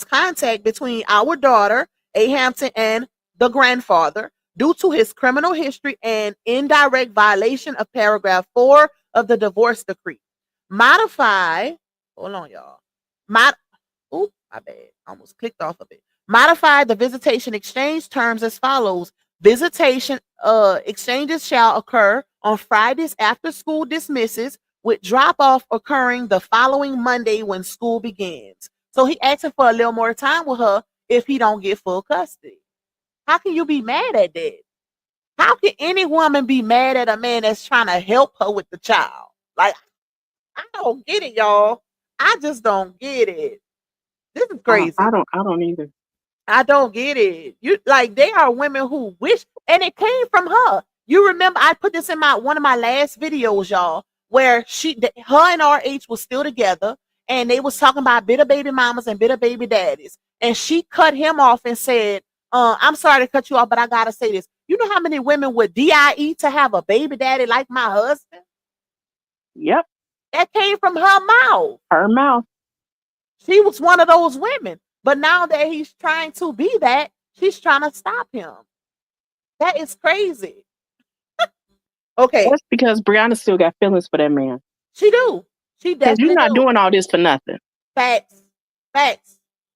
contact between our daughter, A. Hampton, and the grandfather due to his criminal history and indirect violation of paragraph 4 of the divorce decree. Modify, hold on, y'all. Oop, my bad. Almost clicked off of it. Modify the visitation exchange terms as follows. Visitation exchanges shall occur on Fridays after school dismisses, with drop-off occurring the following Monday when school begins. So he asking for a little more time with her if he don't get full custody. How can you be mad at that? How can any woman be mad at a man that's trying to help her with the child? Like, I don't get it, y'all. I just don't get it. This is crazy. I don't either. I don't get it. You like they are women who wish, and it came from her. You remember I put this in one of my last videos, y'all, where her and RH was still together, and they was talking about bitter baby mamas and bitter baby daddies, and she cut him off and said, "I'm sorry to cut you off, but I gotta say this. You know how many women would die to have a baby daddy like my husband?" Yep, that came from her mouth. Her mouth. She was one of those women. But now that he's trying to be that, she's trying to stop him. That is crazy. Okay. That's because Brianna still got feelings for that man. She do. She definitely you're not doing all this for nothing. Facts.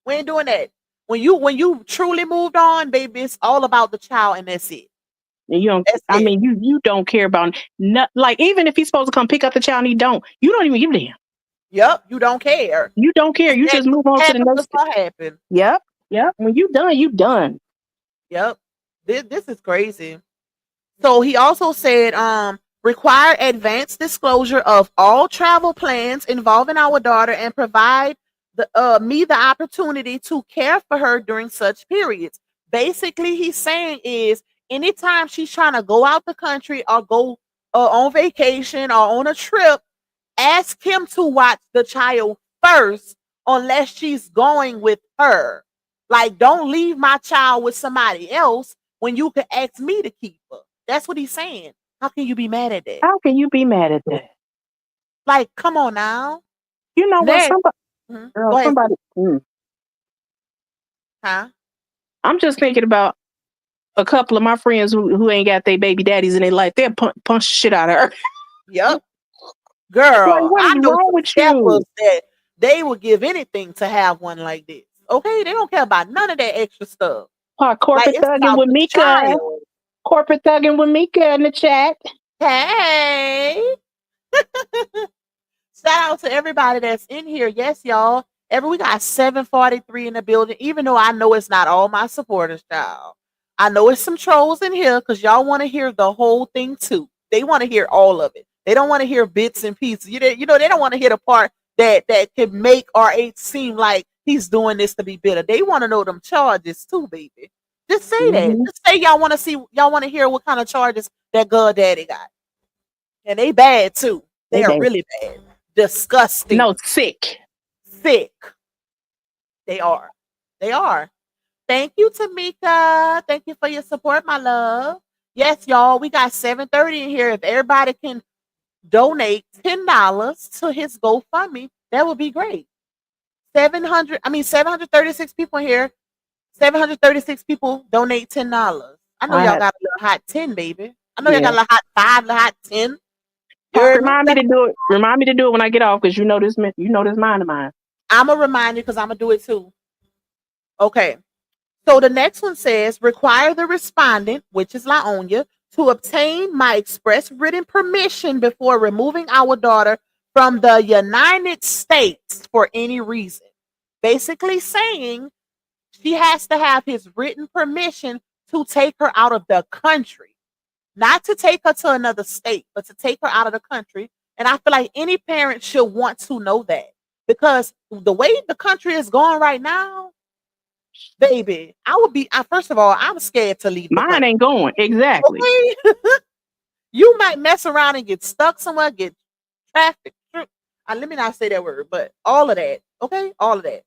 We ain't doing that. When you truly moved on, baby, it's all about the child and that's it. And you don't. You don't care about like even if he's supposed to come pick up the child and you don't even give a damn. Yep, you don't care. You don't care. You just move on to the next thing. Happen. Yep. When you done, you done. Yep. This is crazy. So he also said, require advanced disclosure of all travel plans involving our daughter and provide me the opportunity to care for her during such periods. Basically, he's saying is anytime she's trying to go out the country or go on vacation or on a trip, ask him to watch the child first unless she's going with her. Like, don't leave my child with somebody else when you can ask me to keep her. That's what he's saying. How can you be mad at that? How can you be mad at that? Like, come on now. You know what? Somebody. Huh? I'm just thinking about a couple of my friends who ain't got their baby daddies in their life. They'll punch shit out of her. Yep. Girl, like, what is wrong with you? That they would give anything to have one like this. Okay, they don't care about none of that extra stuff. Corporate thugging with Mika. Corporate thugging with Mika in the chat. Hey. Shout out to everybody that's in here. Yes, y'all. We got 743 in the building, even though I know it's not all my supporters, y'all. I know it's some trolls in here because y'all want to hear the whole thing too. They want to hear all of it. They don't want to hear bits and pieces. You know, they don't want to hear the part that can make RH seem like he's doing this to be bitter. They want to know them charges too, baby. Just say that. Just say y'all want to hear what kind of charges that girl daddy got. And they bad too. They are really bad. Disgusting. No, sick. They are. Thank you, Tamika. Thank you for your support, my love. Yes, y'all, we got 730 in here. If everybody can donate $10 to his GoFundMe, that would be great. 736 people here. 736 people donate $10. I know y'all got a little hot 10, baby. I know y'all got a little hot 5, a little hot 10. Remind me to do it. Remind me to do it when I get off because you know this mind of mine. I'm gonna remind you because I'm gonna do it too. Okay. So the next one says require the respondent, which is LaOnya, to obtain my express written permission before removing our daughter from the United States for any reason. Basically saying she has to have his written permission to take her out of the country. Not to take her to another state, but to take her out of the country. And I feel like any parent should want to know that. Because the way the country is going right now, baby, first of all, I'm scared to leave. Mine ain't going. Exactly. Okay? You might mess around and get stuck somewhere, get trafficked. Let me not say that word, but all of that. Okay? All of that.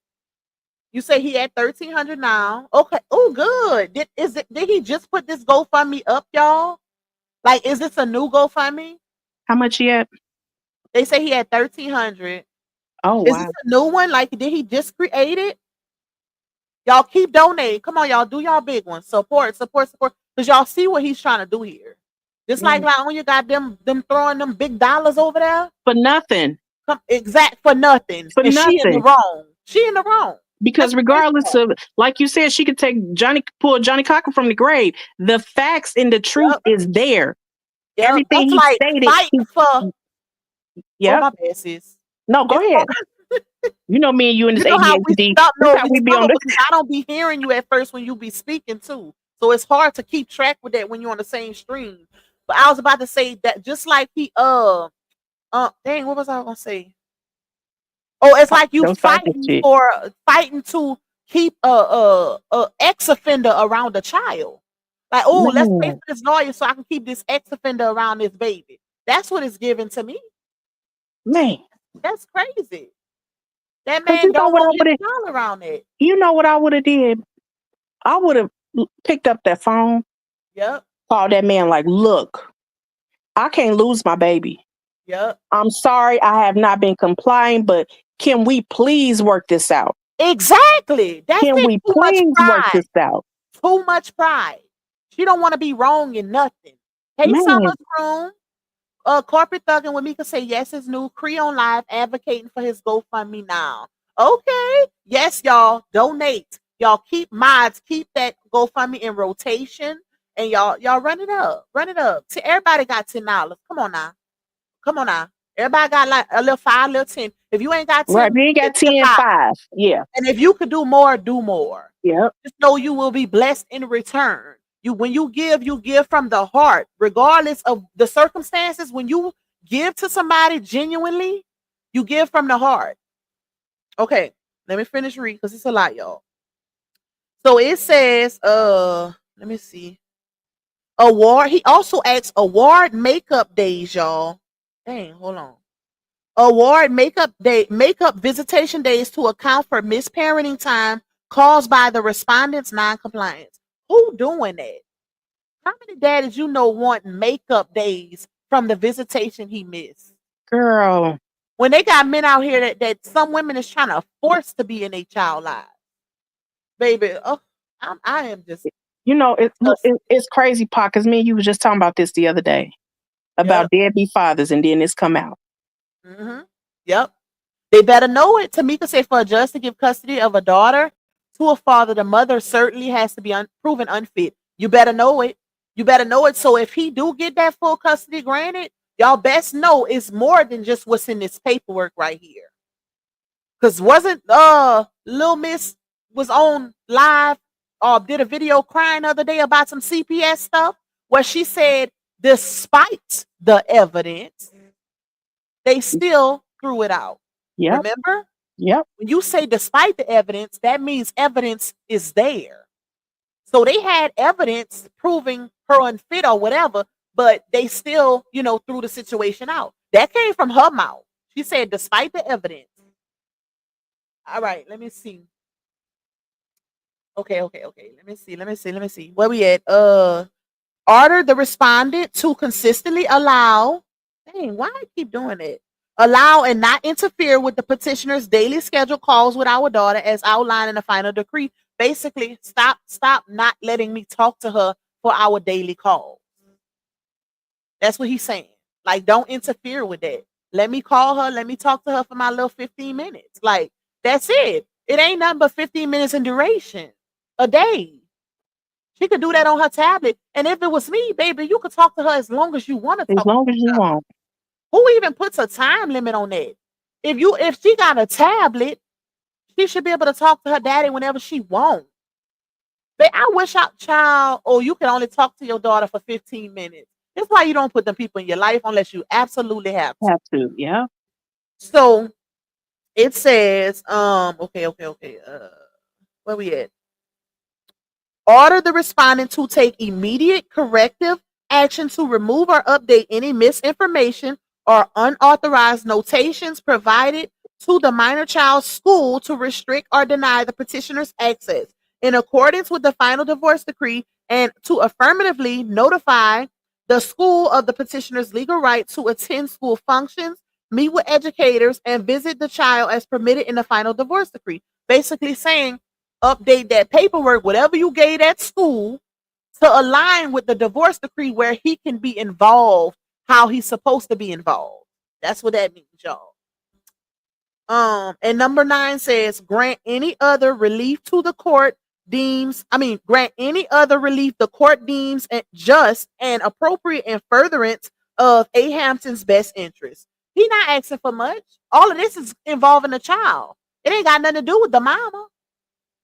You say he at 1,300 now. Okay. Oh, good. Did he just put this GoFundMe up, y'all? Like, is this a new GoFundMe? How much yet? They say he had 1,300. Oh, Is this wow. a new one? Like, did he just create it? Y'all keep donating. Come on, y'all. Do y'all big ones. Support. Because y'all see what he's trying to do here. Just like when you got them throwing them big dollars over there. For nothing. Exact for nothing. For and nothing. She in the wrong. She in the wrong. Because That's regardless of, like you said, she could pull Johnny Cocker from the grave. The facts and the truth is there. Yep. Everything That's he like stated. Fighting for. Yeah. Oh, my bad, sis. No, go ahead. You know me and you in this ADHD. I don't be hearing you at first when you be speaking too. So it's hard to keep track with that when you're on the same stream. But I was about to say that just like he dang, what was I gonna say? Oh, it's like you fighting to keep a ex offender around a child. Like, oh, let's pay for this lawyer so I can keep this ex offender around this baby. That's what it's given to me. Man, that's crazy. That man don't want his child around it. You know what I would have did? I would have picked up that phone. Yep. Called that man like, look, I can't lose my baby. Yep. I'm sorry I have not been complying, but can we please work this out? Exactly. That's can we please work this out? Too much pride. She don't want to be wrong in nothing. Hey, Summer's Room. Corporate Thugging with me could say yes is new. Creon Live advocating for his GoFundMe now. Okay. Yes, y'all. Donate. Y'all keep that GoFundMe in rotation. And y'all run it up. Run it up. See, everybody got $10. Come on now. Everybody got like a little 5, a little 10. If you ain't got 10, right, you ain't got 10, 5. Yeah. And if you could do more, do more. Yeah. Just know you will be blessed in return. When you give from the heart, regardless of the circumstances. When you give to somebody genuinely, you give from the heart. Okay, let me finish reading because it's a lot, y'all. So it says, let me see. Award. He also asks award makeup days, y'all. Dang, hold on. Award makeup visitation days to account for misparenting time caused by the respondent's non-compliance. Who doing that? How many daddies you know want makeup days from the visitation he missed? Girl. When they got men out here that some women is trying to force to be in a child life. Baby, I am just... You know, it's crazy, Pa, because me and you was just talking about this the other day. About deadbeat fathers, and then this come out. Mm-hmm. Yep. They better know it. Tamika said for a judge to give custody of a daughter to a father, the mother certainly has to be proven unfit. You better know it. You better know it. So if he do get that full custody granted, y'all best know it's more than just what's in this paperwork right here. Because wasn't Lil Miss was on live or did a video crying the other day about some CPS stuff where she said despite the evidence, they still threw it out. Yep. Remember? Yep. When you say despite the evidence, that means evidence is there. So they had evidence proving her unfit or whatever, but they still, threw the situation out. That came from her mouth. She said, despite the evidence. All right, let me see. Okay. Let me see. Where we at? Order the respondent to consistently allow. Dang, why I keep doing it? Allow and not interfere with the petitioner's daily scheduled calls with our daughter as outlined in the final decree. Basically, stop not letting me talk to her for our daily calls. That's what he's saying. Like, don't interfere with that. Let me call her. Let me talk to her for my little 15 minutes. Like, that's it. It ain't nothing but 15 minutes in duration a day. She could do that on her tablet. And if it was me, baby, you could talk to her as long as you want to talk. As long as you want. Who even puts a time limit on that? If she got a tablet, she should be able to talk to her daddy whenever she wants. But I wish you can only talk to your daughter for 15 minutes. That's why you don't put them people in your life unless you absolutely have to. Have to, yeah. So it says, okay. Where we at? Order the respondent to take immediate corrective action to remove or update any misinformation or unauthorized notations provided to the minor child's school to restrict or deny the petitioner's access in accordance with the final divorce decree, and to affirmatively notify the school of the petitioner's legal right to attend school functions, meet with educators, and visit the child as permitted in the final divorce decree. Basically saying, update that paperwork, whatever you gave at school, to align with the divorce decree where he can be involved how he's supposed to be involved. That's what that means, y'all. And number 9 says, grant any other relief to the court grant any other relief the court deems just and appropriate in furtherance of A. Hampton's best interest. He not asking for much. All of this is involving the child. It ain't got nothing to do with the mama.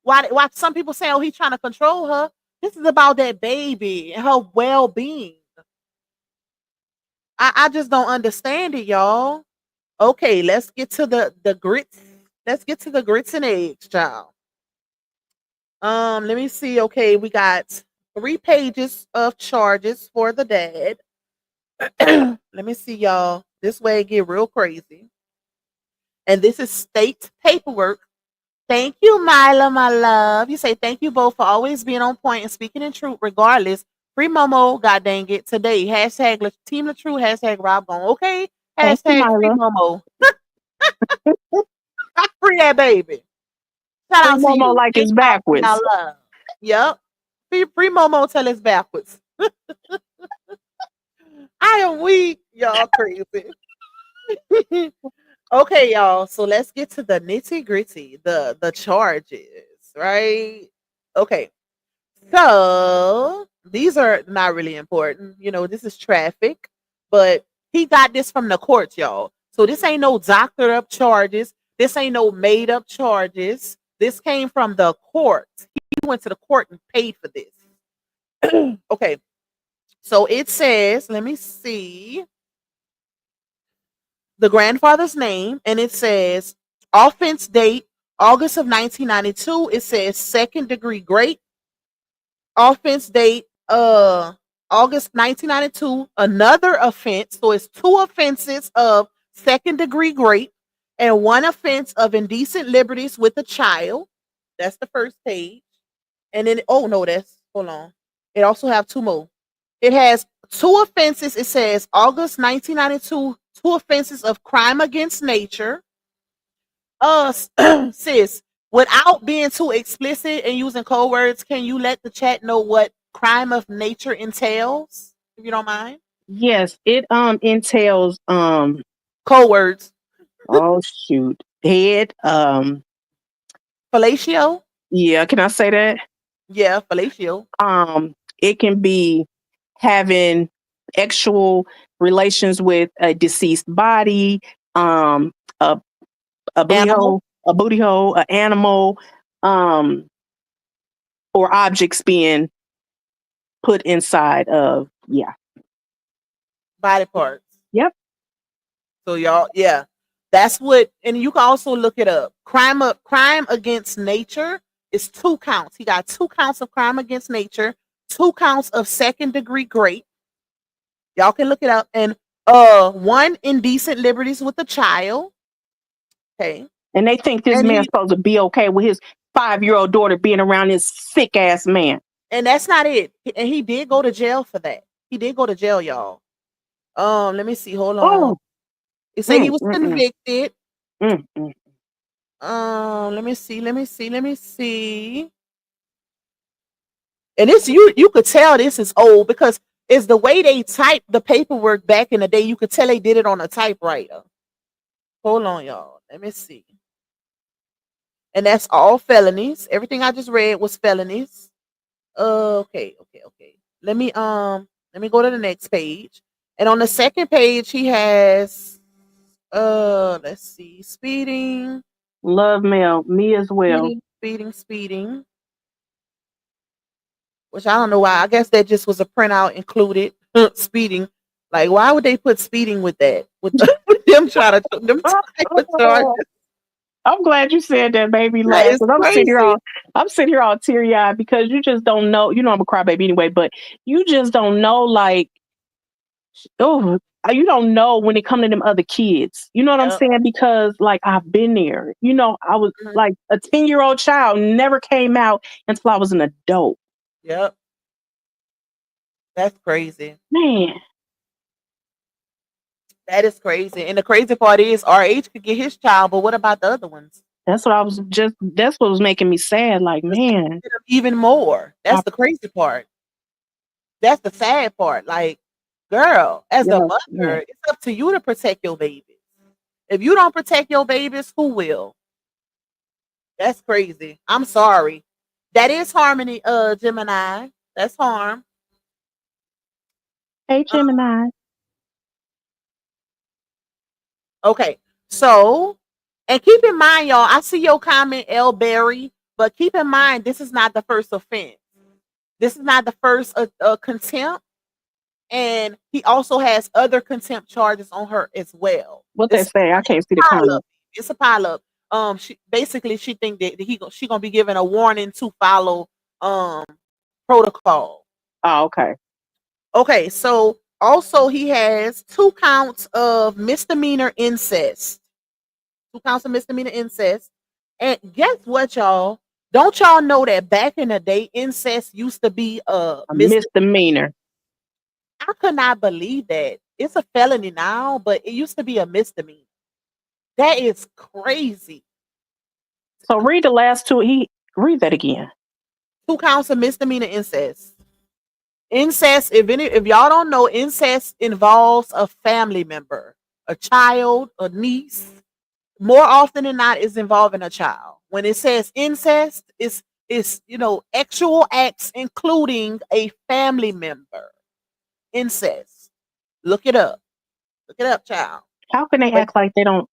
Why some people say, oh, he's trying to control her. This is about that baby and her well-being. I just don't understand it, y'all. Okay, let's get to the grits. Let's get to the grits and eggs, child. Let me see. Okay, we got 3 pages of charges for the dad. Let me see, y'all. This way it get real crazy. And this is state paperwork. Thank you, Mila, my love. You say thank you both for always being on point and speaking in truth regardless. Free Momo, god dang it, today. Hashtag Team LaTruth, hashtag Rob Gone. Okay? Hashtag Free Momo. Free that baby. Shout out to Momo you. like it's backwards. Love. Yep. Free Momo till it's backwards. I am weak. Y'all crazy. Okay, y'all. So let's get to the nitty gritty, the charges, right? Okay. So these are not really important. You know, this is traffic, but he got this from the courts, y'all. So this ain't no doctored up charges. This ain't no made up charges. This came from the courts. He went to the court and paid for this. Okay. So it says, let me see the grandfather's name, and it says offense date August of 1992. It says second degree rape. Offense date August 1992. Another offense, so it's 2 offenses of second degree rape and 1 offense of indecent liberties with a child. That's the first page. And then hold on. It also have 2 more. It has 2 offenses. It says August 1992, 2 offenses of crime against nature. Sis, without being too explicit and using code words, can you let the chat know what crime of nature entails, if you don't mind? Yes, it entails code words. Oh shoot. Head fellatio. Yeah, can I say that? Yeah, fellatio. It can be having sexual relations with a deceased body, a booty hole, an animal, or objects being put inside of body parts. Yep. So y'all, yeah, that's what, and you can also look it up. Crime against nature is 2 counts. He got 2 counts of crime against nature, 2 counts of second degree rape. Y'all can look it up, and 1 indecent liberties with a child. Okay. And they think this man's supposed to be okay with his 5-year-old daughter being around this sick ass man. And that's not it. And he did go to jail for that. He did go to jail, y'all. Let me see. Hold on. It say he was convicted. Let me see. And this you could tell this is old because it's the way they typed the paperwork back in the day. You could tell they did it on a typewriter. Hold on, y'all. Let me see. And that's all felonies. Everything I just read was felonies. Okay. Let me go to the next page. And on the second page, he has let's see, speeding. Love mail, me as well. Speeding. Which I don't know why. I guess that just was a printout included. Speeding. Like, why would they put speeding with that? With them trying to them charges. I'm glad you said that, baby. Like, I'm sitting here all teary eyed because you just don't know. You know, I'm a crybaby anyway, but you just don't know. Like, you don't know when it come to them other kids. You know what I'm Yep. saying? Because like I've been there. You know, I was Mhm. like a 10-year-old child, never came out until I was an adult. Yep. That's crazy. Man, That is crazy. And the crazy part is RH could get his child, but what about the other ones? that's what was making me sad. Like, Let's get man, them even more. I, That's the crazy part. That's the sad part. Like, girl, as a yeah, mother, man, it's up to you to protect your babies. If you don't protect your babies, who will? That's crazy. I'm sorry. That is harmony, Gemini. That's harm. hey Uh, Gemini. okay. So, and keep in mind, y'all, I see your comment, L. Berry, but keep in mind, this is not the first offense. This is not the first contempt. And he also has other contempt charges on her as well. What they It's say? I can't see the a pile up. comment. It's a pile up. She think that she gonna be given a warning to follow protocol. Oh, okay. Okay, so also he has 2 counts of misdemeanor incest. 2 counts of misdemeanor incest. And guess what, y'all? Don't y'all know that back in the day, incest used to be a A misdemeanor? misdemeanor. I could not believe that. It's a felony now, but it used to be a misdemeanor. That is crazy. So read the last two. Read that again. 2 counts of misdemeanor incest. Incest, if y'all don't know, incest involves a family member, a child, a niece. More often than not, is involving a child. When it says incest, it's actual acts including a family member. Incest. Look it up. Look it up, child. How can they But act like they don't,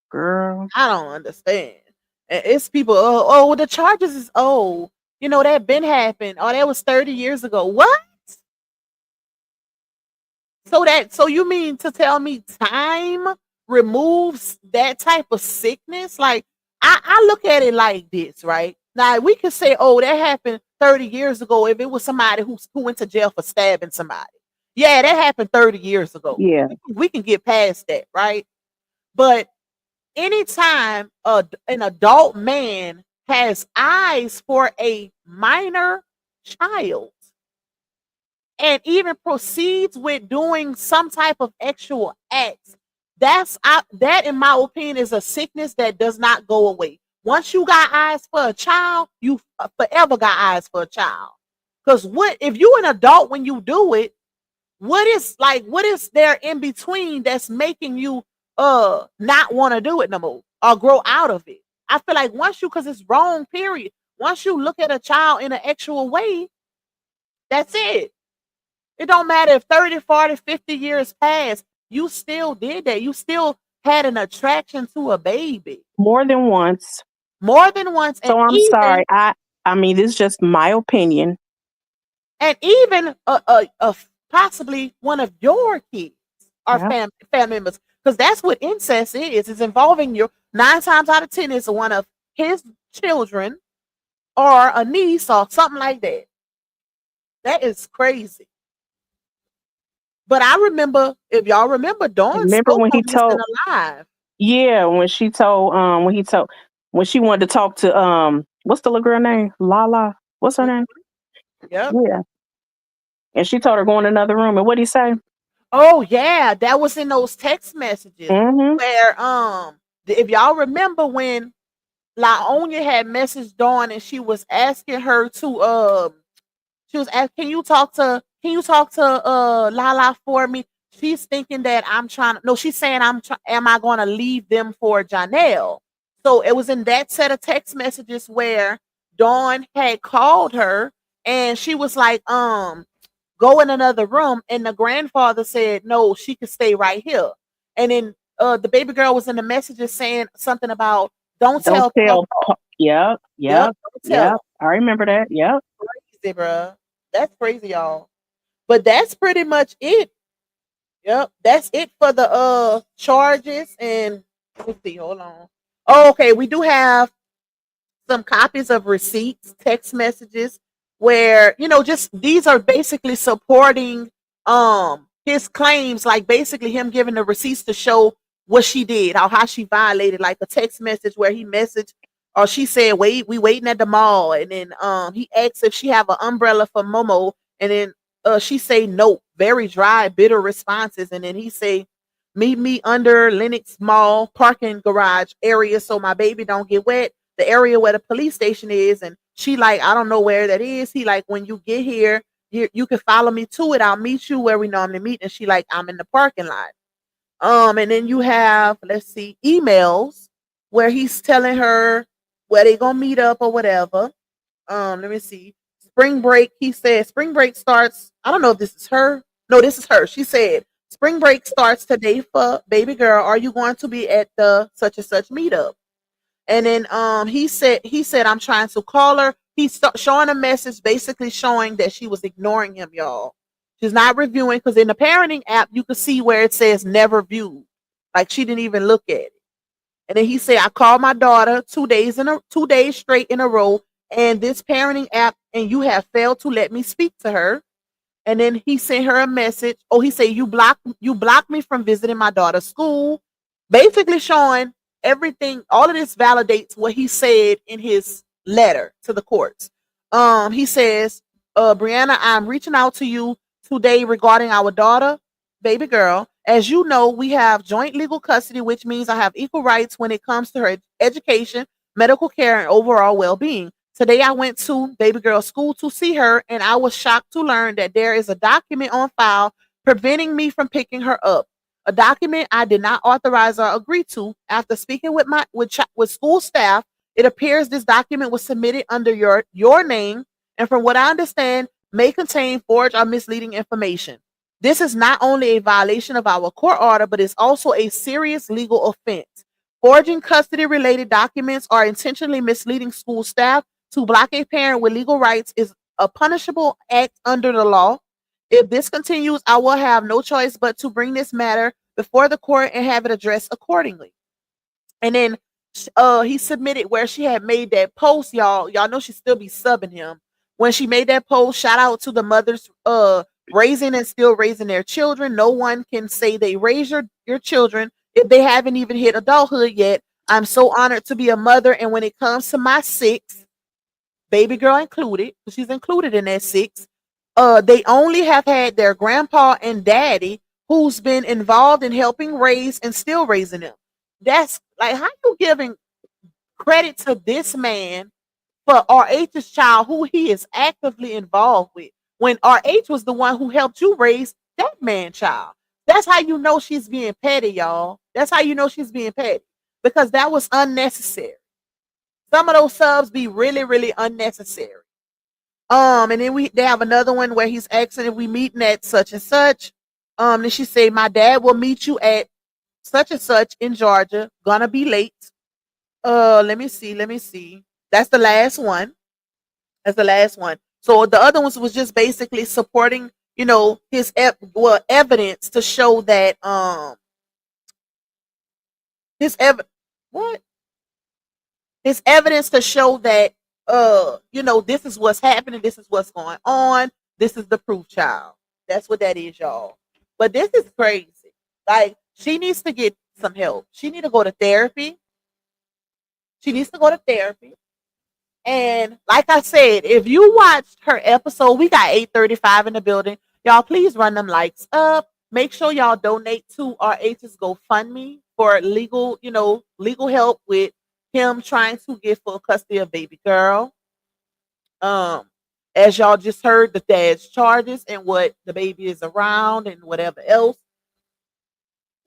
girl? I don't understand. It's people. Well, the charges is old. That been happened. Oh, that was 30 years ago. What? So you mean to tell me time removes that type of sickness? Like I look at it like this, right? Now we could say, oh, that happened 30 years ago if it was somebody who went to jail for stabbing somebody. Yeah, that happened 30 years ago. Yeah, We can get past that, right? But anytime an adult man has eyes for a minor child and even proceeds with doing some type of actual acts, that in my opinion is a sickness that does not go away. Once you got eyes for a child, you forever got eyes for a child. Because what if you an adult when you do it? What is there in between that's making you not want to do it no more or grow out of it? I feel like once you, because it's wrong, period. Once you look at a child in an actual way, that's it. It don't matter if 30, 40, 50 years pass, you still did that. You still had an attraction to a baby more than once. more than once. So I'm sorry. I mean, this is just my opinion. And even possibly one of your kids or Yeah. family members, because that's what incest is. It's involving your 9 times out of 10 is one of his children or a niece or something like that. That is crazy. But I remember, if y'all remember, Dawn Remember spoke when on he this in told? a live. Yeah, when she told. When she wanted to talk to what's the little girl name? Lala. What's her name? Yep. Yeah. And she told her go in another room. And what did he say? Oh yeah, that was in those text messages Mm-hmm. where if y'all remember when Laonia had messaged Dawn and she was asking her to she was asking, can you talk to Lala for me? She's thinking that I'm trying to, no, she's saying am I gonna leave them for Janelle? So it was in that set of text messages where Dawn had called her and she was like, go in another room, and the grandfather said no, she could stay right here. And then the baby girl was in the messages saying something about don't Don't tell tell. Papa. Yep. Yep, Yep. don't tell Yep. him. I remember that. Yep. Crazy, bruh. That's crazy, y'all. But that's pretty much it. Yep, that's it for the charges. And let's see, hold on. Oh, okay, we do have some copies of receipts, text messages, where just these are basically supporting his claims, like basically him giving the receipts to show what she did, how she violated, like a text message where he messaged or she said, "Wait, we waiting at the mall," and then he asks if she have an umbrella for Momo, and then she say no, very dry, bitter responses, and then he say, "Meet me under Lenox Mall parking garage area so my baby don't get wet. The area where the police station is." And she like, "I don't know where that is." He like, "When you get here, you can follow me to it. I'll meet you where we normally meet." And she like, "I'm in the parking lot." And then you have, let's see, emails where he's telling her where they gonna meet up or whatever. Let me see. Spring break, he said spring break starts. I don't know if this is her. No, this is her. She said spring break starts today for baby girl. Are you going to be at the such and such meetup? And then he said I'm trying to call her. He's showing a message basically showing that she was ignoring him, y'all. She's not reviewing because in the parenting app you can see where it says never viewed. Like she didn't even look at it. And then he said, "I called my daughter 2 days straight in a row, and this parenting app, and you have failed to let me speak to her." And then he sent her a message. Oh, he said, "You blocked me from visiting my daughter's school," basically showing everything. All of this validates what he said in his letter to the courts. He says, "Brianna, I'm reaching out to you today regarding our daughter, baby girl. As you know, we have joint legal custody, which means I have equal rights when it comes to her education, medical care, and overall well-being. Today, I went to baby girl's school to see her, and I was shocked to learn that there is a document on file preventing me from picking her up. A document I did not authorize or agree to. After speaking with school staff, it appears this document was submitted under your name, and from what I understand, may contain forged or misleading information. This is not only a violation of our court order, but is also a serious legal offense. Forging custody-related documents or intentionally misleading school staff to block a parent with legal rights is a punishable act under the law. If this continues, I will have no choice but to bring this matter before the court and have it addressed accordingly." And then he submitted where she had made that post, y'all. Y'all know she still be subbing him. When she made that post, shout out to the mothers raising and still raising their children. No one can say they raise your children if they haven't even hit adulthood yet. I'm so honored to be a mother, and when it comes to my six, baby girl included, she's included in that six, they only have had their grandpa and daddy who's been involved in helping raise and still raising them. That's like, how you giving credit to this man for RH's child who he is actively involved with when RH was the one who helped you raise that man child? That's how you know she's being petty, y'all. That's how you know she's being petty, because that was unnecessary. Some of those subs be really, really unnecessary. And then they have another one where he's asking if we meeting at such and such. Then she say, "My dad will meet you at such and such in Georgia. Gonna be late." Let me see. That's the last one. That's the last one. So the other ones was just basically supporting, his evidence to show that his ev what his evidence to show that this is what's happening, this is what's going on, this is the proof, child. That's what that is, y'all. But this is crazy. Like, she needs to get some help. She needs to go to therapy. And like I said, if you watched her episode, we got 835 in the building. Y'all, please run them likes up. Make sure y'all donate to RH's GoFundMe for legal help with him trying to get full custody of baby girl. As y'all just heard, the dad's charges and what the baby is around and whatever else.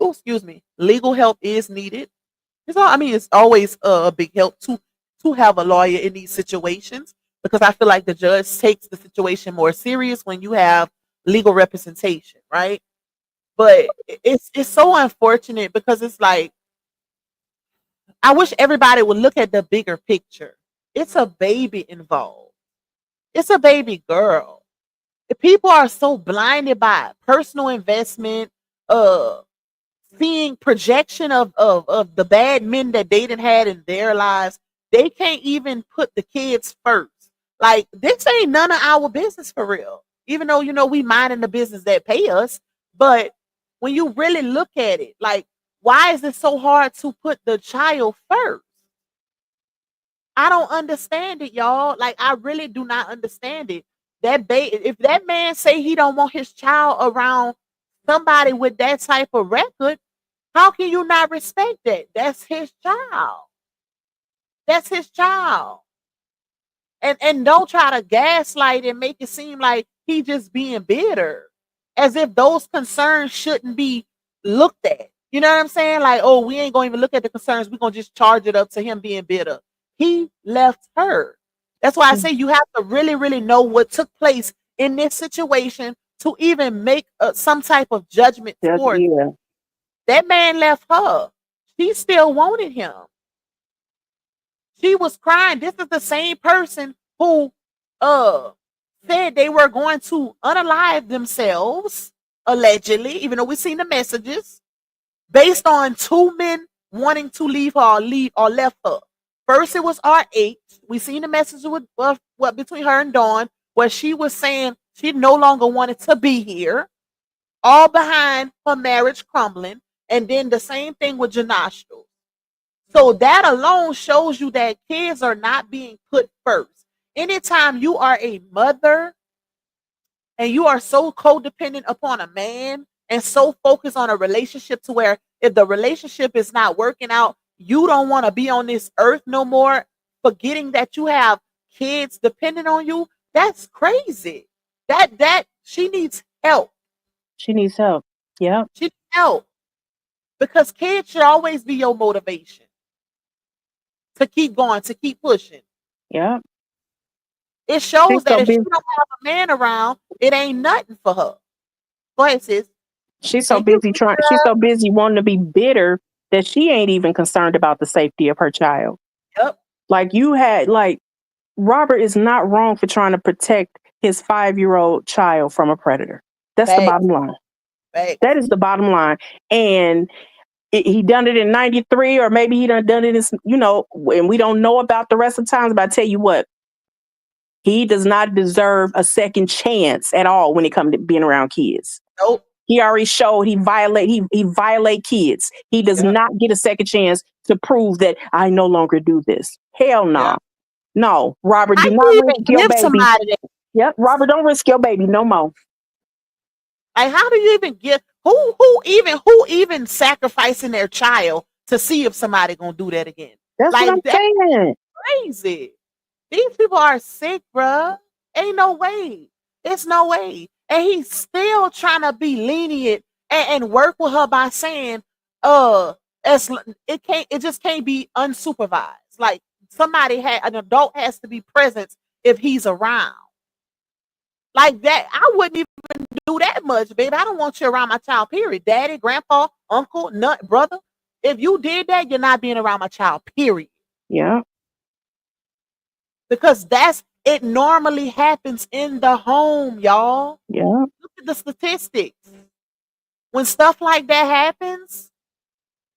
Oh, excuse me. Legal help is needed. It's always a big help to have a lawyer in these situations, because I feel like the judge takes the situation more serious when you have legal representation, right? But it's so unfortunate, because it's like, I wish everybody would look at the bigger picture. It's a baby involved. It's a baby girl. If people are so blinded by personal investment, seeing projection of the bad men that they done had in their lives, they can't even put the kids first. Like, this ain't none of our business for real. Even though, we minding the business that pay us, But when you really look at it, like, why is it so hard to put the child first? I don't understand it, y'all. Like, I really do not understand it. If that man say he don't want his child around somebody with that type of record, how can you not respect that? That's his child. That's his child. And don't try to gaslight and make it seem like he just being bitter, as if those concerns shouldn't be looked at. You know what I'm saying? Like, oh, we ain't gonna even look at the concerns. We're gonna just charge it up to him being bitter. He left her. That's why I say you have to really, really know what took place in this situation to even make some type of judgment towards. Yeah. That man left her. She still wanted him. She was crying. This is the same person who said they were going to unalive themselves, allegedly, even though we've seen the messages, based on two men wanting to leave her or left her. First, it was R8. We seen the message with between her and Dawn, where she was saying she no longer wanted to be here, all behind her marriage crumbling. And then the same thing with Janashto. So that alone shows you that kids are not being put first. Anytime you are a mother and you are so codependent upon a man and so focused on a relationship to where if the relationship is not working out, you don't want to be on this earth no more, forgetting that you have kids dependent on you, that's crazy. That she needs help. She needs help. Yeah. She needs help. Because kids should always be your motivation to keep going, to keep pushing. Yeah. It shows that so if she don't have a man around, it ain't nothing for her. Go ahead, sis. She's so busy she's so busy wanting to be bitter that she ain't even concerned about the safety of her child. Yep. Like Robert is not wrong for trying to protect his 5-year-old child from a predator. That's the bottom line. That is the bottom line. And he done it in 93, or maybe he done it in, and we don't know about the rest of the times, but I tell you what, he does not deserve a second chance at all when it comes to being around kids. Nope. He already showed he violate kids. He does not get a second chance to prove that I no longer do this. Hell no. Yeah. No, Robert, do I not even risk your give baby. somebody that. Yep, Robert, don't risk your baby no more. Like, how do you even give who even sacrificing their child to see if somebody gonna do that again? That's like, what I'm saying. Crazy. These people are sick, bruh. Ain't no way. It's no way. And he's still trying to be lenient and work with her by saying, it just can't be unsupervised. Like, an adult has to be present if he's around. Like that, I wouldn't even do that much, baby. I don't want you around my child, period. Daddy, grandpa, uncle, brother. If you did that, you're not being around my child, period. Yeah. Because it normally happens in the home, y'all. Yeah. Look at the statistics. When stuff like that happens,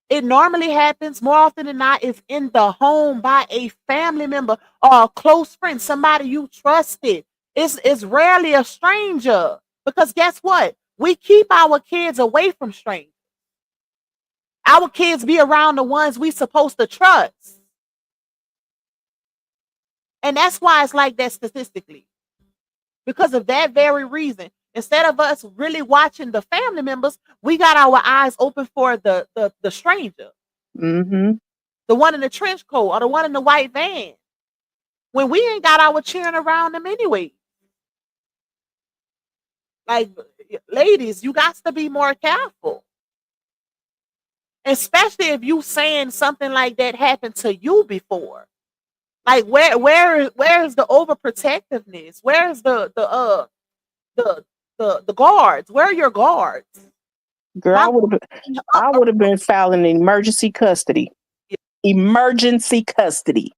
it normally happens more often than not is in the home by a family member or a close friend, somebody you trusted. It's rarely a stranger. Because guess what? We keep our kids away from strangers. Our kids be around the ones we supposed to trust. And that's why it's like that statistically. Because of that very reason. Instead of us really watching the family members, we got our eyes open for the stranger. Mm-hmm. The one in the trench coat or the one in the white van. When we ain't got our cheering around them anyway. Like, ladies, you got to be more careful. Especially if you saying something like that happened to you before. Like, where is the overprotectiveness? Where is the guards? Where are your guards? Girl, I would have been filing emergency custody. Emergency custody.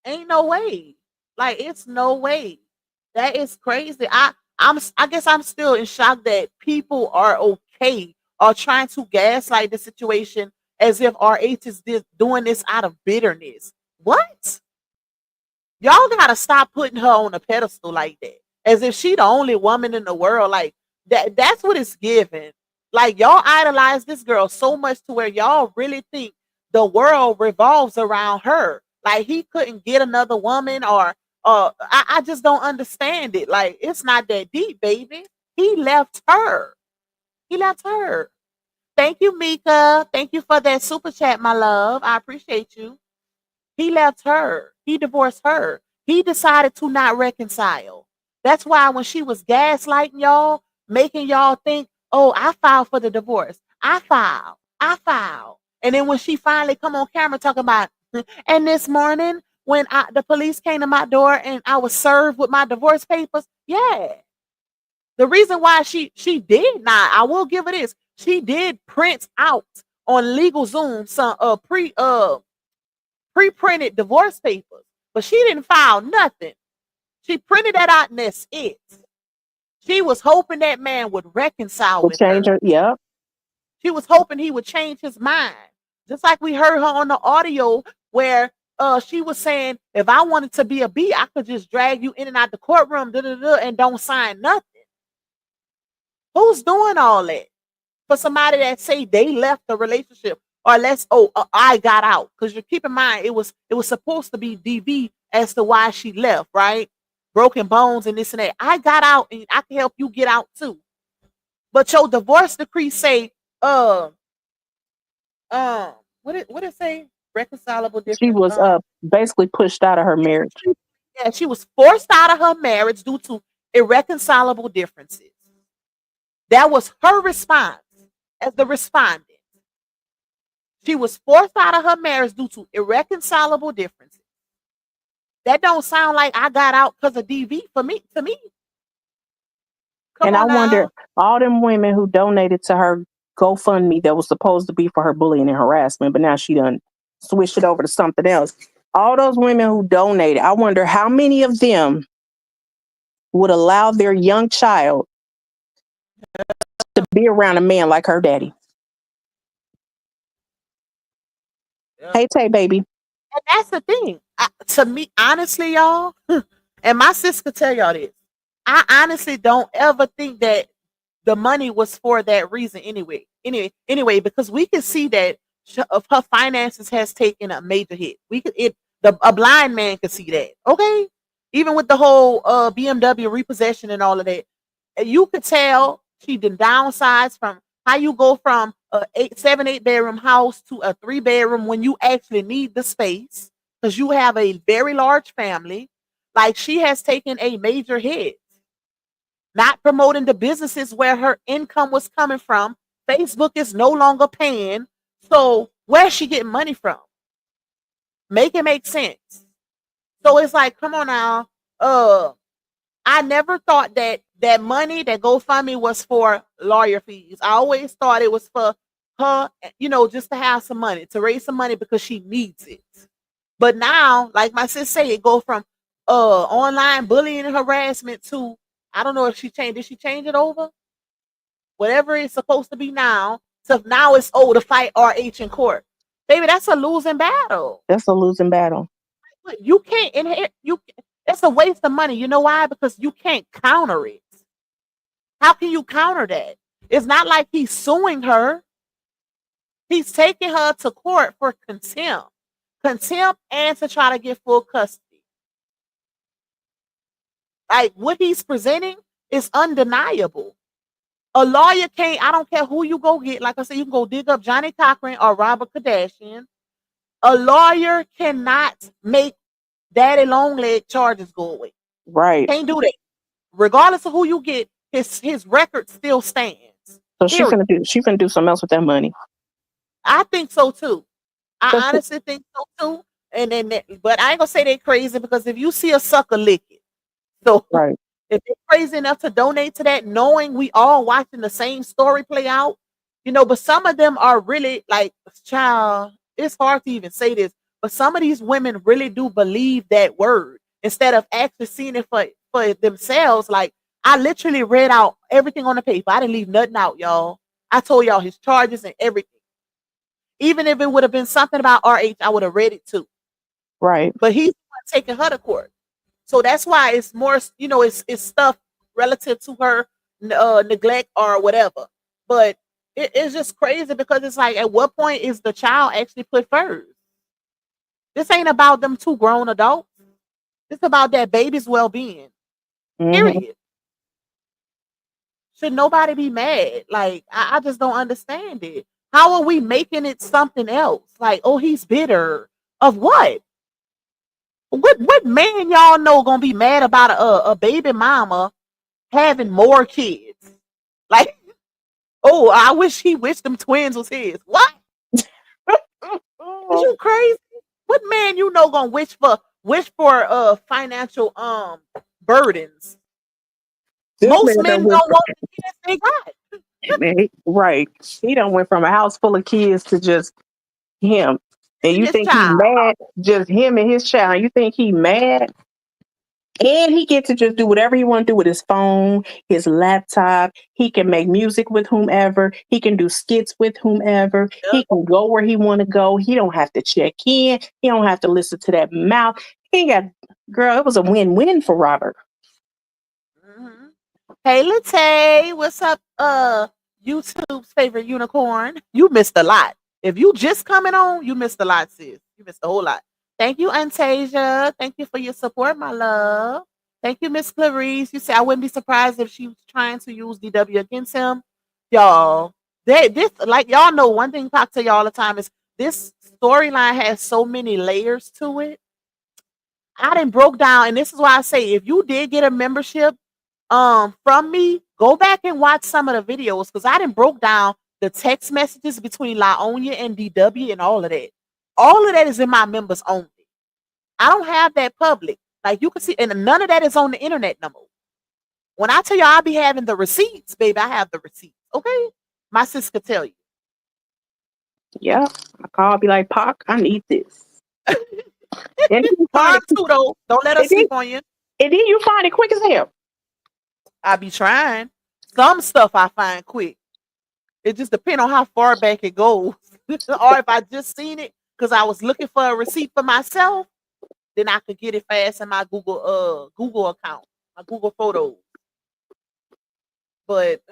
Ain't no way. Like, it's no way. That is crazy. I guess I'm still in shock that people are okay or trying to gaslight the situation as if RH is doing this out of bitterness. What? Y'all gotta stop putting her on a pedestal like that. As if she the only woman in the world. Like, That's what it's given. Like, y'all idolize this girl so much to where y'all really think the world revolves around her. Like, he couldn't get another woman, or I just don't understand it. Like, it's not that deep, baby. He left her. He left her. Thank you, Mika. Thank you for that super chat, my love. I appreciate you. He left her. He divorced her. He decided to not reconcile. That's why when she was gaslighting y'all, making y'all think, oh, I filed for the divorce. I filed. I filed. And then when she finally come on camera talking about, and this morning when the police came to my door and I was served with my divorce papers, yeah. The reason why she did not, I will give it this. She did print out on LegalZoom some pre-printed divorce papers, but she didn't file nothing. She printed that out and that's it. She was hoping that man would reconcile with change her. her. Yep. She was hoping he would change his mind. Just like we heard her on the audio where she was saying, if I wanted to be a B, I could just drag you in and out the courtroom and don't sign nothing. Who's doing all that? For somebody that say they left the relationship, or I got out. Because you keep in mind, it was supposed to be DV as to why she left, right? Broken bones and this and that. I got out and I can help you get out too. But your divorce decree say, what it say? Reconcilable difference. She was basically pushed out of her marriage. Yeah, she was forced out of her marriage due to irreconcilable differences. That was her response as the respondent. She was forced out of her marriage due to irreconcilable differences. That don't sound like I got out because of DV to me. And I wonder, all them women who donated to her GoFundMe that was supposed to be for her bullying and harassment, but now she done switched it over to something else. All those women who donated, I wonder how many of them would allow their young child to be around a man like her daddy. Yeah. Hey, Tay, baby. And that's the thing. To me, honestly, y'all, and my sis could tell y'all this, I honestly don't ever think that the money was for that reason anyway. Anyway, because we can see that of her finances has taken a major hit. A blind man could see that. Okay, even with the whole BMW repossession and all of that, you could tell she did downsize from how you go from a 8 bedroom house to a 3-bedroom when you actually need the space because you have a very large family. Like, she has taken a major hit. Not promoting the businesses where her income was coming from. Facebook is no longer paying. So where's she getting money from? Make it make sense. So it's like, come on now. I never thought that money that GoFundMe was for lawyer fees. I always thought it was for her, just to have some money, to raise some money because she needs it. But now, like my sis say, it go from online bullying and harassment to, I don't know if did she change it over? Whatever it's supposed to be now, so now it's to fight RH in court. Baby, that's a losing battle. That's a losing battle. You can't inherit, it's a waste of money. You know why? Because you can't counter it. How can you counter that? It's not like he's suing her. He's taking her to court for contempt. Contempt and to try to get full custody. Like, what he's presenting is undeniable. A lawyer can't, I don't care who you go get. Like I said, you can go dig up Johnny Cochran or Robert Kardashian. A lawyer cannot make daddy long leg charges go away. Right. Can't do that. Regardless of who you get, his record still stands. So she's gonna do something else with that money. I think so too. I honestly think so too. But I ain't gonna say they're crazy, because if you see a sucker, lick it. So right. If they're crazy enough to donate to that, knowing we all watching the same story play out, but some of them are really like, child, it's hard to even say this, but some of these women really do believe that word instead of actually seeing it for themselves. Like, I literally read out everything on the paper. I didn't leave nothing out, y'all. I told y'all his charges and everything. Even if it would have been something about RH, I would have read it too. Right. But he's taking her to court. So that's why it's more, it's stuff relative to her neglect or whatever. But it's just crazy because it's like, at what point is the child actually put first? This ain't about them two grown adults. It's about that baby's well-being. Period. Should nobody be mad? Like, I just don't understand it. How are we making it something else? Like, oh, he's bitter. Of what? What man y'all know gonna be mad about a baby mama having more kids? Like, oh, I wish he wished them twins was his. What? Is you crazy? What man you know gonna wish for financial burdens? Most men don't want the kids they got. Right. He done went from a house full of kids to just him. And you This think child. he mad? Just him and his child. You think he mad? And he gets to just do whatever he want to do with his phone, his laptop. He can make music with whomever. He can do skits with whomever. Yep. He can go where he want to go. He don't have to check in. He don't have to listen to that mouth. He got, girl, it was a win-win for Robert. Mm-hmm. Hey, Latte, what's up? YouTube's favorite unicorn. You missed a lot. If you just coming on, you missed a lot, sis. You missed a whole lot. Thank you, Antasia. Thank you for your support, my love. Thank you, Miss Clarice. You said I wouldn't be surprised if she was trying to use DW against him. Y'all, this, like y'all know, one thing I tell y'all all the time is this storyline has so many layers to it. I done broke down, and this is why I say, if you did get a membership from me, go back and watch some of the videos, because I done broke down the text messages between Laonia and DW and all of that. All of that is in my members only. I don't have that public. Like you can see, and none of that is on the internet no more. When I tell you I'll be having the receipts, baby, I have the receipts. Okay? My sis could tell you. Yeah. I call, be like, Pac, I need this. And Mom too, though. Don't let us sleep on you. And then you find it quick as hell. I be trying. Some stuff I find quick. It just depends on how far back it goes. Or if I just seen it because I was looking for a receipt for myself, then I could get it fast in my Google account, my Google Photos. But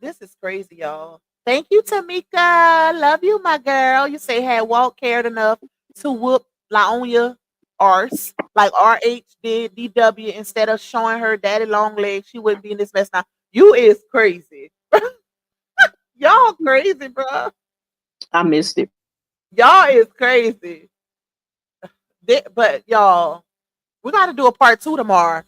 this is crazy, y'all. Thank you, Tamika. Love you, my girl. You say had Walt cared enough to whoop Laonia arse like RH did DW instead of showing her daddy long legs, she wouldn't be in this mess now. You is crazy. Y'all crazy, bro. I missed it. Y'all is crazy. But y'all, we got to do a part 2 tomorrow.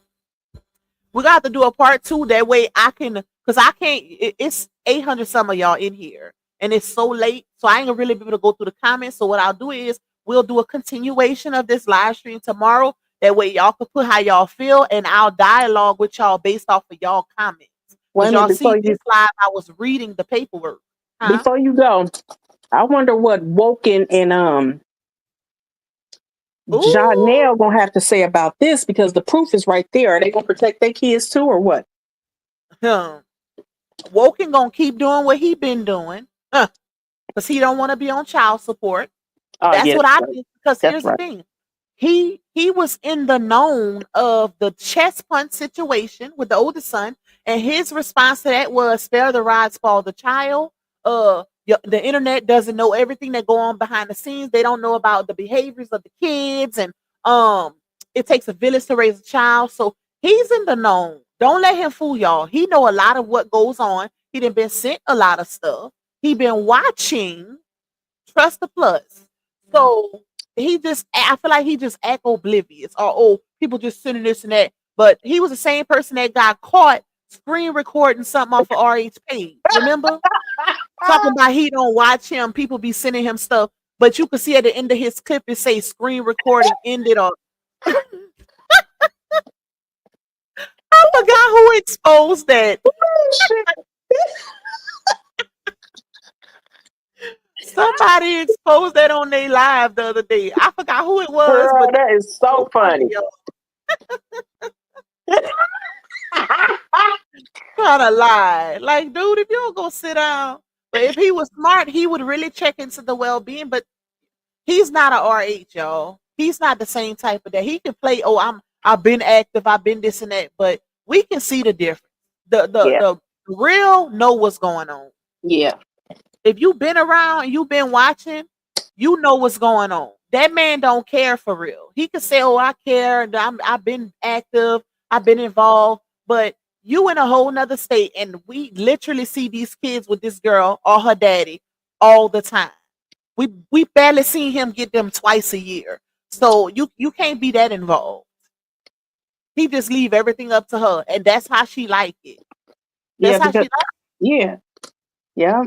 We got to do a part 2 that way I can, because I can't. It's 800 some of y'all in here, and it's so late, so I ain't gonna really be able to go through the comments. So what I'll do is we'll do a continuation of this live stream tomorrow. That way y'all can put how y'all feel, and I'll dialogue with y'all based off of y'all comments. Because y'all see this live, I was reading the paperwork. Before you go, I wonder what Woken and Janelle gonna have to say about this, because the proof is right there. Are they gonna protect their kids too, or what? Woken gonna keep doing what he been doing, because he don't want to be on child support. That's what I think. Because here's the thing, he was in the known of the chest punch situation with the oldest son, and his response to that was spare the rod, spoil the child. The internet doesn't know everything that go on behind the scenes. They don't know about the behaviors of the kids, and it takes a village to raise a child. So he's in the known. Don't let him fool y'all. He know a lot of what goes on. He done been sent a lot of stuff. He been watching Trust the Plus. So I feel like he just act oblivious, or people just sending this and that. But he was the same person that got caught screen recording something off of RH page. Remember? Talking about he don't watch him. People be sending him stuff. But you can see at the end of his clip, it say screen recording ended or I forgot who exposed that. Somebody exposed that on their live the other day. I forgot who it was. Girl, but that is so funny. Trying to lie. Like, dude, if you don't go sit down. But if he was smart, he would really check into the well-being. But he's not a RH, y'all. He's not the same type of that. He can play, I've been active, I've been this and that. But we can see the difference. Yeah. The real know what's going on. Yeah. If you've been around and you've been watching, you know what's going on. That man don't care for real. He could say, "Oh, I care. And I've been active. I've been involved." But you in a whole nother state, and we literally see these kids with this girl or her daddy all the time. We barely see him get them twice a year. So you can't be that involved. He just leave everything up to her, and that's how she like it. That's Yeah. how she Because, like it. yeah. Yeah.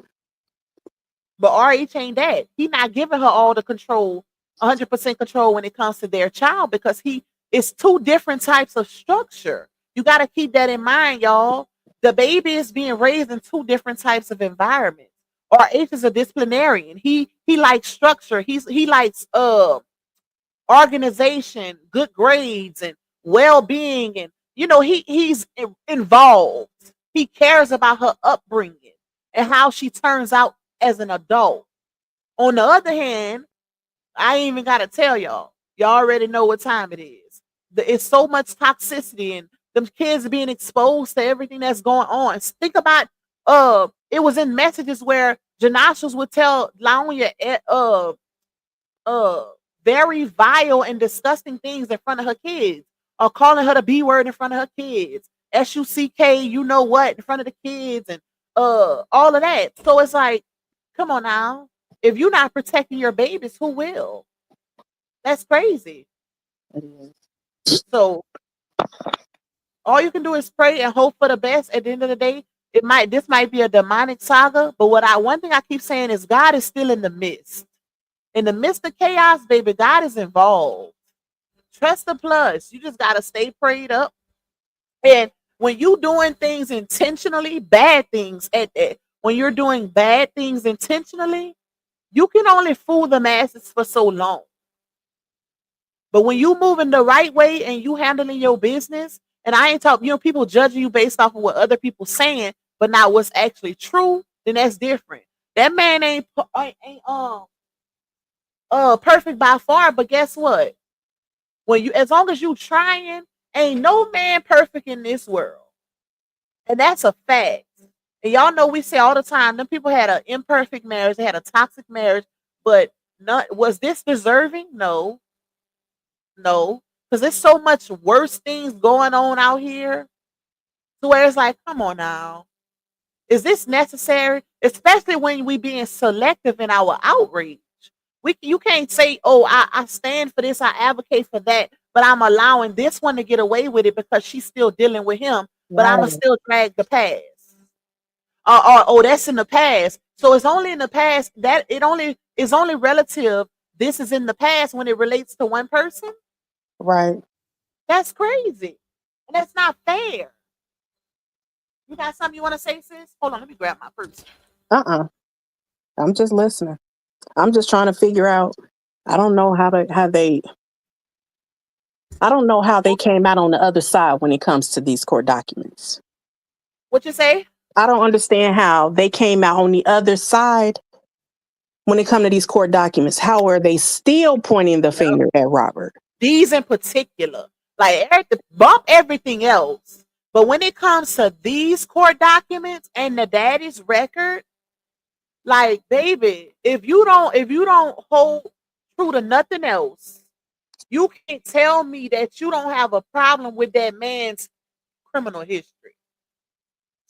But RH ain't that. He not giving her all the control, 100% control when it comes to their child because it's two different types of structure. You got to keep that in mind, y'all. The baby is being raised in two different types of environments. RH is a disciplinarian. He likes structure. He likes organization, good grades, and well-being, and he's involved. He cares about her upbringing and how she turns out as an adult. On the other hand, I ain't even gotta tell y'all. Y'all already know what time it is. It's so much toxicity and them kids being exposed to everything that's going on. Think about it was in messages where Janashas would tell Laonia uh very vile and disgusting things in front of her kids, or calling her the B word in front of her kids, SUCK, you know what, in front of the kids, and all of that. So it's like, come on now. If you're not protecting your babies, who will? That's crazy. So all you can do is pray and hope for the best. At the end of the day, this might be a demonic saga, but one thing I keep saying is God is still in the midst. In the midst of chaos, baby, God is involved. Trust the plus. You just gotta stay prayed up. And when you doing things intentionally, bad things when you're doing bad things intentionally, you can only fool the masses for so long. But when you moving the right way and you handling your business, and I ain't talking, people judging you based off of what other people saying, but not what's actually true, then that's different. That man ain't perfect by far, but guess what? As long as you trying, ain't no man perfect in this world. And that's a fact. And y'all know we say all the time, them people had an imperfect marriage, they had a toxic marriage, but not was this deserving? No, no. Because there's so much worse things going on out here. To where it's like, come on now. Is this necessary? Especially when we being selective in our outrage. You can't say, "Oh, I stand for this, I advocate for that," but I'm allowing this one to get away with it because she's still dealing with him, but I'ma Right. still drag the past. Or oh, that's in the past. So it's only in the past that it only is only relative. This is in the past when it relates to one person. Right. That's crazy. And that's not fair. You got something you want to say, sis? Hold on, let me grab my purse. I'm just listening. I'm just trying to figure out. I don't know how they. I don't know how they came out on the other side when it comes to these court documents. What you say? I don't understand how they came out on the other side when it comes to these court documents. How are they still pointing the finger at Robert? These in particular, like bump everything else. But when it comes to these court documents and the daddy's record, like baby, if you don't hold true to nothing else, you can't tell me that you don't have a problem with that man's criminal history,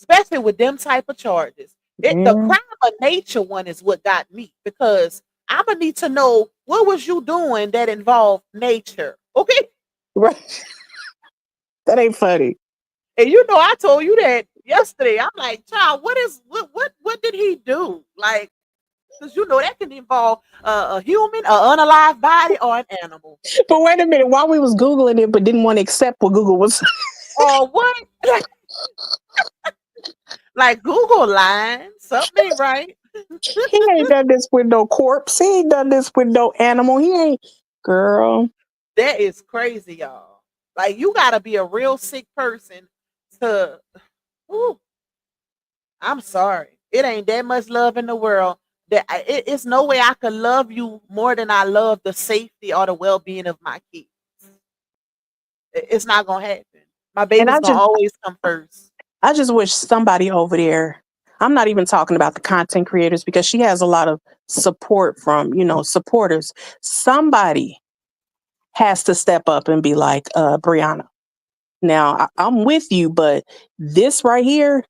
especially with them type of charges. The crime of nature one is what got me, because I'm gonna need to know what was you doing that involved nature, okay? Right. That ain't funny. And I told you that yesterday. I'm like, child, what did he do? Like, because that can involve a human, an unalive body, or an animal. But wait a minute, while we was Googling it, but didn't want to accept what Google was. Or what? Like Google lying. Something ain't right. He ain't done this with no corpse. He ain't done this with no animal. He ain't, girl. That is crazy, y'all. Like, you gotta be a real sick person to. Whew, I'm sorry. It ain't that much love in the world. It's no way I could love you more than I love the safety or the well-being of my kids. It's not gonna happen. My And baby's gonna always come first. I just wish somebody over there, I'm not even talking about the content creators because she has a lot of support from, supporters. Somebody has to step up and be like, Brianna, now I'm with you, but this right here,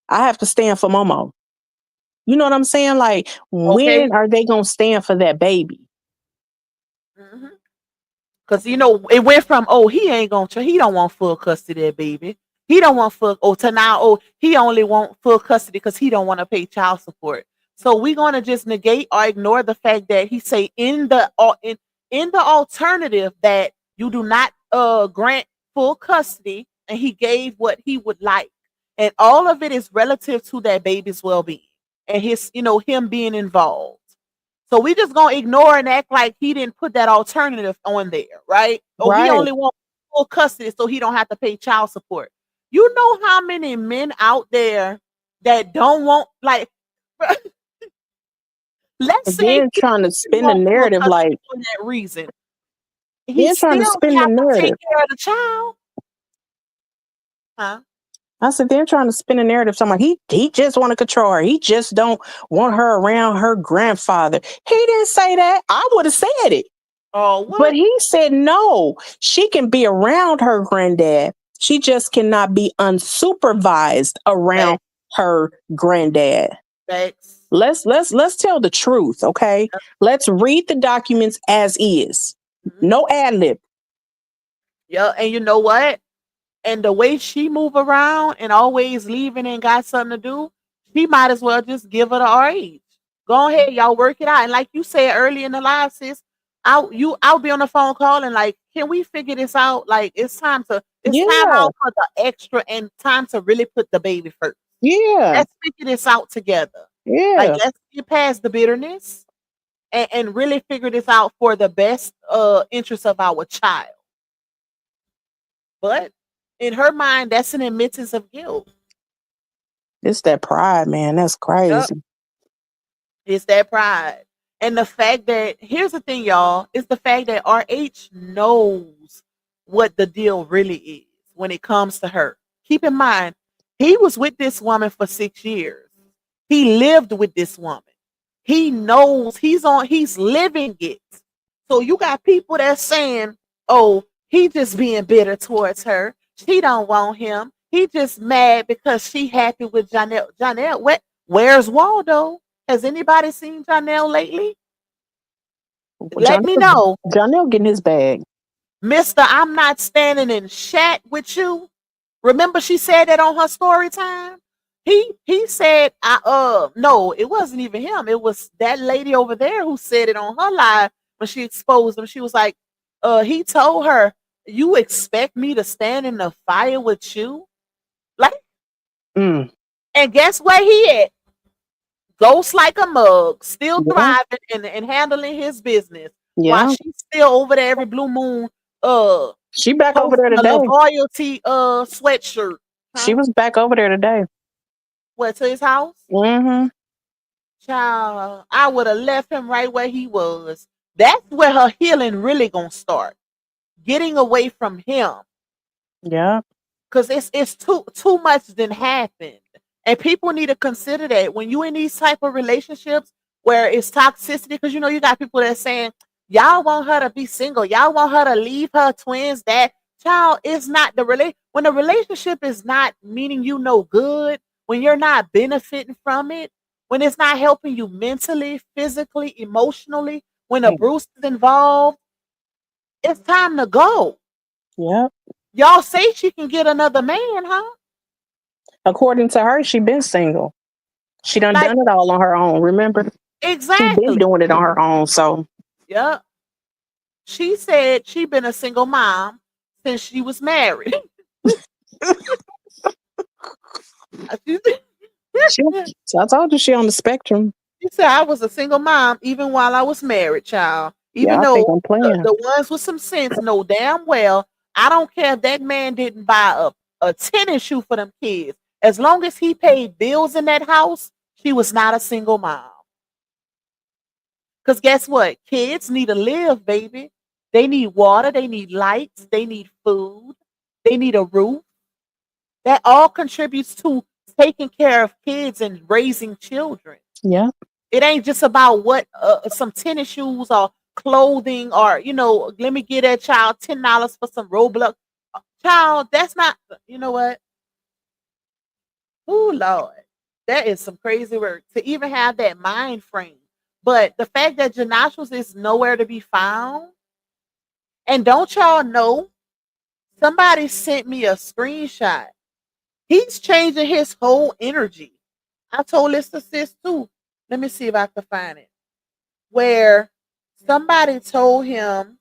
I have to stand for Momo. You know what I'm saying? Like, Okay. when are they going to stand for that baby? Because, it went from, he ain't going to, he don't want full custody of that baby. He don't want to now, he only want full custody because he don't want to pay child support. So we're going to just negate or ignore the fact that he say in the alternative that you do not grant full custody, and he gave what he would like. And all of it is relative to that baby's well-being and his, him being involved. So we just gonna ignore and act like he didn't put that alternative on there, right? Oh, he Right. only wants full custody so he don't have to pay child support. You know how many men out there that don't want, like, let's say Then he trying to didn't spin the want full narrative custody like, for that reason. He then trying to still spin the have to take narrative. care of the child. Huh? I said, they're trying to spin a narrative. So I'm like, he just want to control her. He just don't want her around her grandfather. He didn't say that. I would have said it. Oh, what? But he said, no, she can be around her granddad. She just cannot be unsupervised around her granddad. Thanks. Let's tell the truth, okay? Let's read the documents as is. No ad lib. Yeah, and you know what? And the way she move around and always leaving and got something to do, she might as well just give her the RH. Go ahead, y'all work it out. And like you said early in the live, sis, I'll be on the phone call and like, can we figure this out? Like it's time out for the extra and time to really put the baby first. Yeah. Let's figure this out together. Yeah. Like let's get past the bitterness and really figure this out for the best interest of our child. But in her mind, that's an admittance of guilt. It's that pride, man. That's crazy. Yep. It's that pride. And the fact that, here's the thing, y'all, it's the fact that RH knows what the deal really is when it comes to her. Keep in mind, he was with this woman for 6 years. He lived with this woman. He knows he's living it. So you got people that's saying, oh, he just being bitter towards her. She don't want him. He just mad because she happy with Janelle. Janelle, where's Waldo? Has anybody seen Janelle lately? Let me know. Janelle getting his bag. Mister, I'm not standing in chat with you. Remember she said that on her story time? He said, no, it wasn't even him. It was that lady over there who said it on her live when she exposed him. She was like, he told her, you expect me to stand in the fire with you? Like, and guess where he at? Ghost like a mug, still thriving and handling his business. Yeah. While she's still over there every blue moon, she back over there today. Loyalty sweatshirt. Huh? She was back over there today. What, to his house? Mm-hmm. Child, I would have left him right where he was. That's where her healing really gonna start. Getting away from him. Yeah. Cause it's too much than happened. And people need to consider that when you in these type of relationships where it's toxicity, because you got people that saying, y'all want her to be single, y'all want her to leave her twins. That child is not when the relationship is not meaning you no good, when you're not benefiting from it, when it's not helping you mentally, physically, emotionally, when a Bruce is involved, it's time to go. Yep. Y'all say she can get another man, huh? According to her, she been single. She done it all on her own, remember? Exactly. She been doing it on her own, so. Yep. She said she been a single mom since she was married. So I told you she on the spectrum. She said I was a single mom even while I was married, child. Even though the ones with some sense know damn well, I don't care if that man didn't buy a tennis shoe for them kids. As long as he paid bills in that house, she was not a single mom. Because guess what? Kids need to live, baby. They need water. They need lights. They need food. They need a roof. That all contributes to taking care of kids and raising children. Yeah. It ain't just about what some tennis shoes or clothing or let me get that child $10 for some Roblox. Child, that's not. You know what? Oh Lord, that is some crazy work to even have that mind frame. But the fact that Janashos is nowhere to be found, and don't y'all know? Somebody sent me a screenshot. He's changing his whole energy. I told this to sis too. Let me see if I can find it. Where somebody told him,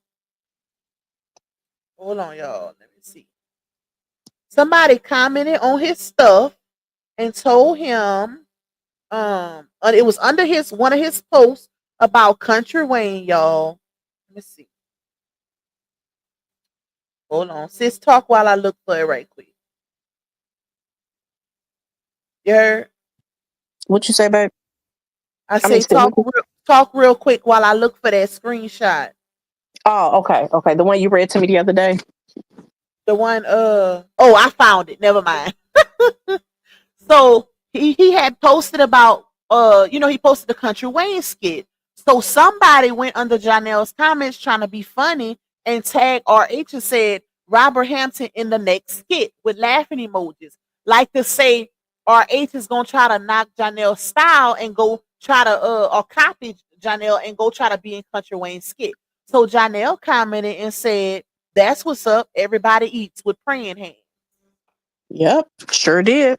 hold on, y'all. Let me see. Somebody commented on his stuff and told him, it was under his one of his posts about Country Wayne, y'all. Let me see. Hold on. Sis, talk while I look for it right quick. You heard? What you say, babe? I say talk real quick while I look for that screenshot. Oh, okay. Okay. The one you read to me the other day. The one I found it. Never mind. So he had posted about he posted the Country Wayne skit. So somebody went under Janelle's comments trying to be funny and tagged RH and said Robert Hampton in the next skit with laughing emojis. Like to say RH is gonna try to knock Janelle's style and go try to or copy Janelle and go try to be in Country Wayne skit. So Janelle commented and said, "That's what's up. Everybody eats with praying hands." Yep, sure did.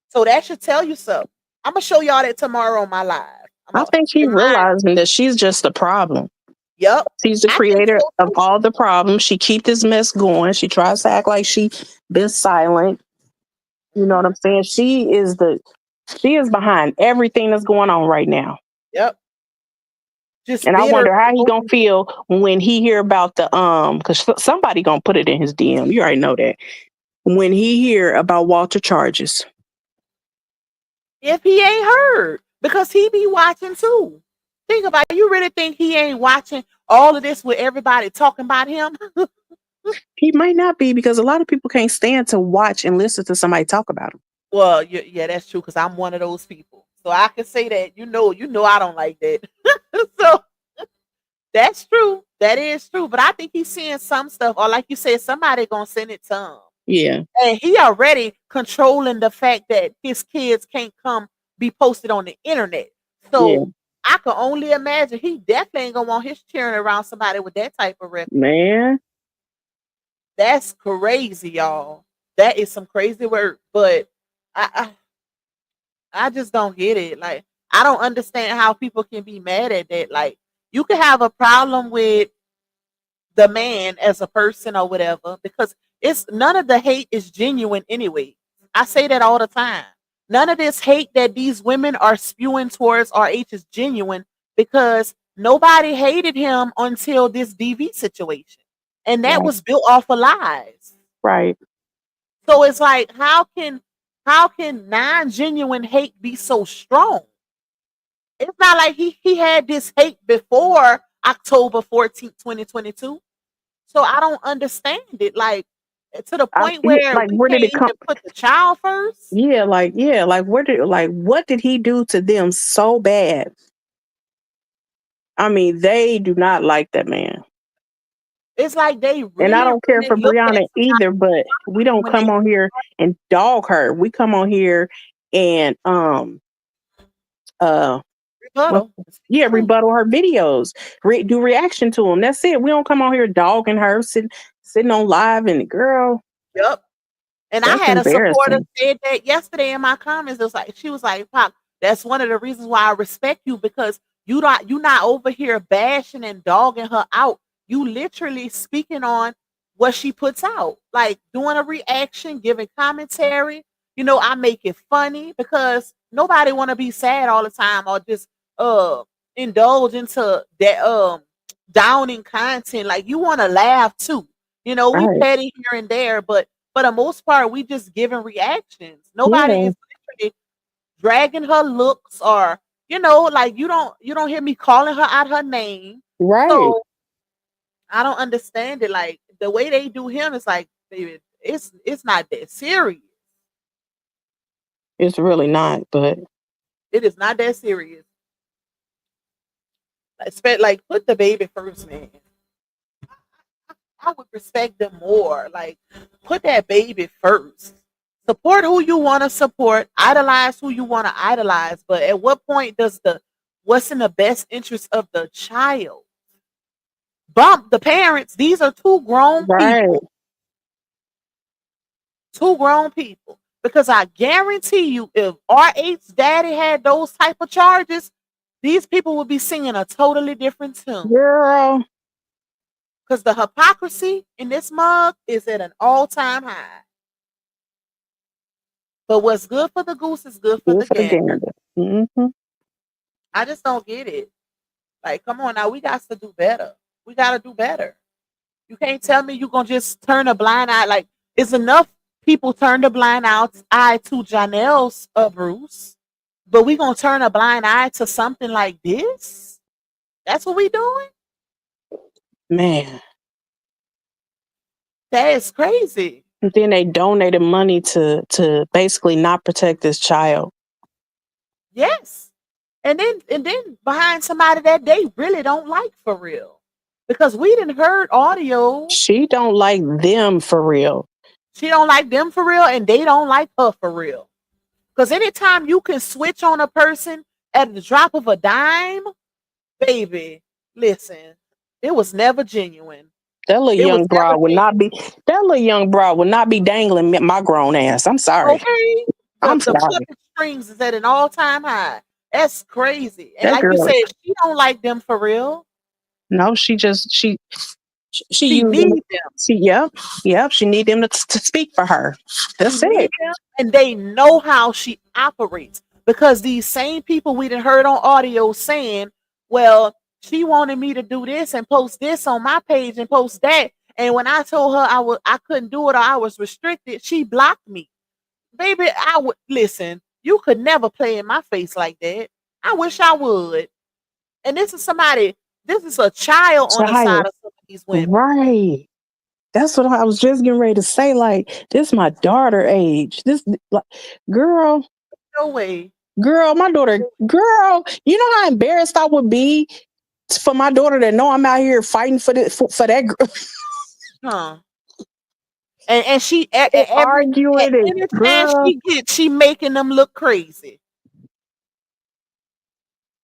So that should tell you something. I'm gonna show y'all that tomorrow on my live. I think she's realizing that she's just the problem. Yep. She's the creator of all the problems. She keep this mess going. She tries to act like she been silent. You know what I'm saying? She is behind everything that's going on right now. Yep. Just and I wonder how he gonna feel when he hear about the because somebody gonna put it in his DM. You already know that. When he hear about Walter charges. If he ain't heard, because he be watching too. Think about it. You really think he ain't watching all of this with everybody talking about him? He might not be, because a lot of people can't stand to watch and listen to somebody talk about him. Well, yeah, that's true, because I'm one of those people. So I can say that, you know I don't like that. So that's true. That is true. But I think he's seeing some stuff, or like you said, somebody gonna send it to him. Yeah. And he already controlling the fact that his kids can't come be posted on the internet. So I can only imagine he definitely ain't gonna want his cheering around somebody with that type of record. Man. That's crazy, y'all. That is some crazy work. But I just don't get it. Like, I don't understand how people can be mad at that. Like, you can have a problem with the man as a person or whatever, because it's none of the hate is genuine anyway. I say that all the time. None of this hate that these women are spewing towards RH is genuine, because nobody hated him until this DV situation. And that was built off of lies. Right. So it's like, how can non-genuine hate be so strong? It's not like he had this hate before October 14th, 2022. So I don't understand it. Like, to the point where like, we where can't did it come? even put the child first. Yeah, like what did he do to them so bad? I mean, they do not like that man. It's like they really, and I don't care for look Brianna either, but we don't come on here and dog her. We come on here and rebuttal. Rebuttal her videos, do reaction to them. That's it. We don't come on here dogging her, sitting on live and girl. Yep. And I had a supporter said that yesterday in my comments. It was like, she was like, "Pop, that's one of the reasons why I respect you, because you not over here bashing and dogging her out. You literally speaking on what she puts out, like doing a reaction, giving commentary. I make it funny, because nobody want to be sad all the time or just indulge into that downing content. Like, you want to laugh too. We petty here and there, but for the most part, we just giving reactions. Nobody is literally dragging her looks, or like, you don't hear me calling her out her name. Right. So I don't understand it. Like, the way they do him is like, baby, it's not that serious. It's really not, but It is not that serious. Like, put the baby first, man. I would respect them more. Like, put that baby first. Support who you want to support. Idolize who you want to idolize. But at what point does what's in the best interest of the child? Bump the parents. These are two grown right. people. Two grown people. Because I guarantee you, if RH's daddy had those type of charges, these people would be singing a totally different tune. Girl. Because the hypocrisy in this mug is at an all-time high. But what's good for the goose is good for the gander. Mm-hmm. I just don't get it. Like, come on now, we got to do better. We got to do better. You can't tell me you're going to just turn a blind eye. Like, it's enough people turn the blind eye to Janelle's Bruce, but we going to turn a blind eye to something like this? That's what we doing? Man. That is crazy. And then they donated money to basically not protect this child. Yes. And then behind somebody that they really don't like for real. Because we didn't heard audio. She don't like them for real. She don't like them for real, and they don't like her for real. Because anytime you can switch on a person at the drop of a dime, baby, listen, it was never genuine. That little young broad would not be dangling my grown ass. I'm sorry. Okay. The puppet strings is at an all-time high. That's crazy. And like you said, she don't like them for real. No, she needs them. She need them to speak for her. That's it. And they know how she operates. Because these same people we done heard on audio saying, well, she wanted me to do this and post this on my page and post that. And when I told her I couldn't do it or I was restricted, she blocked me. Baby, I would listen. You could never play in my face like that. I wish I would. And this is a child on the side of some of these women. Right. That's what I was just getting ready to say. Like, this is my daughter age. This, like, girl. No way. Girl, my daughter, girl, you know how embarrassed I would be for my daughter to know I'm out here fighting for that girl. Huh. And she arguing it. Every chance she making them look crazy.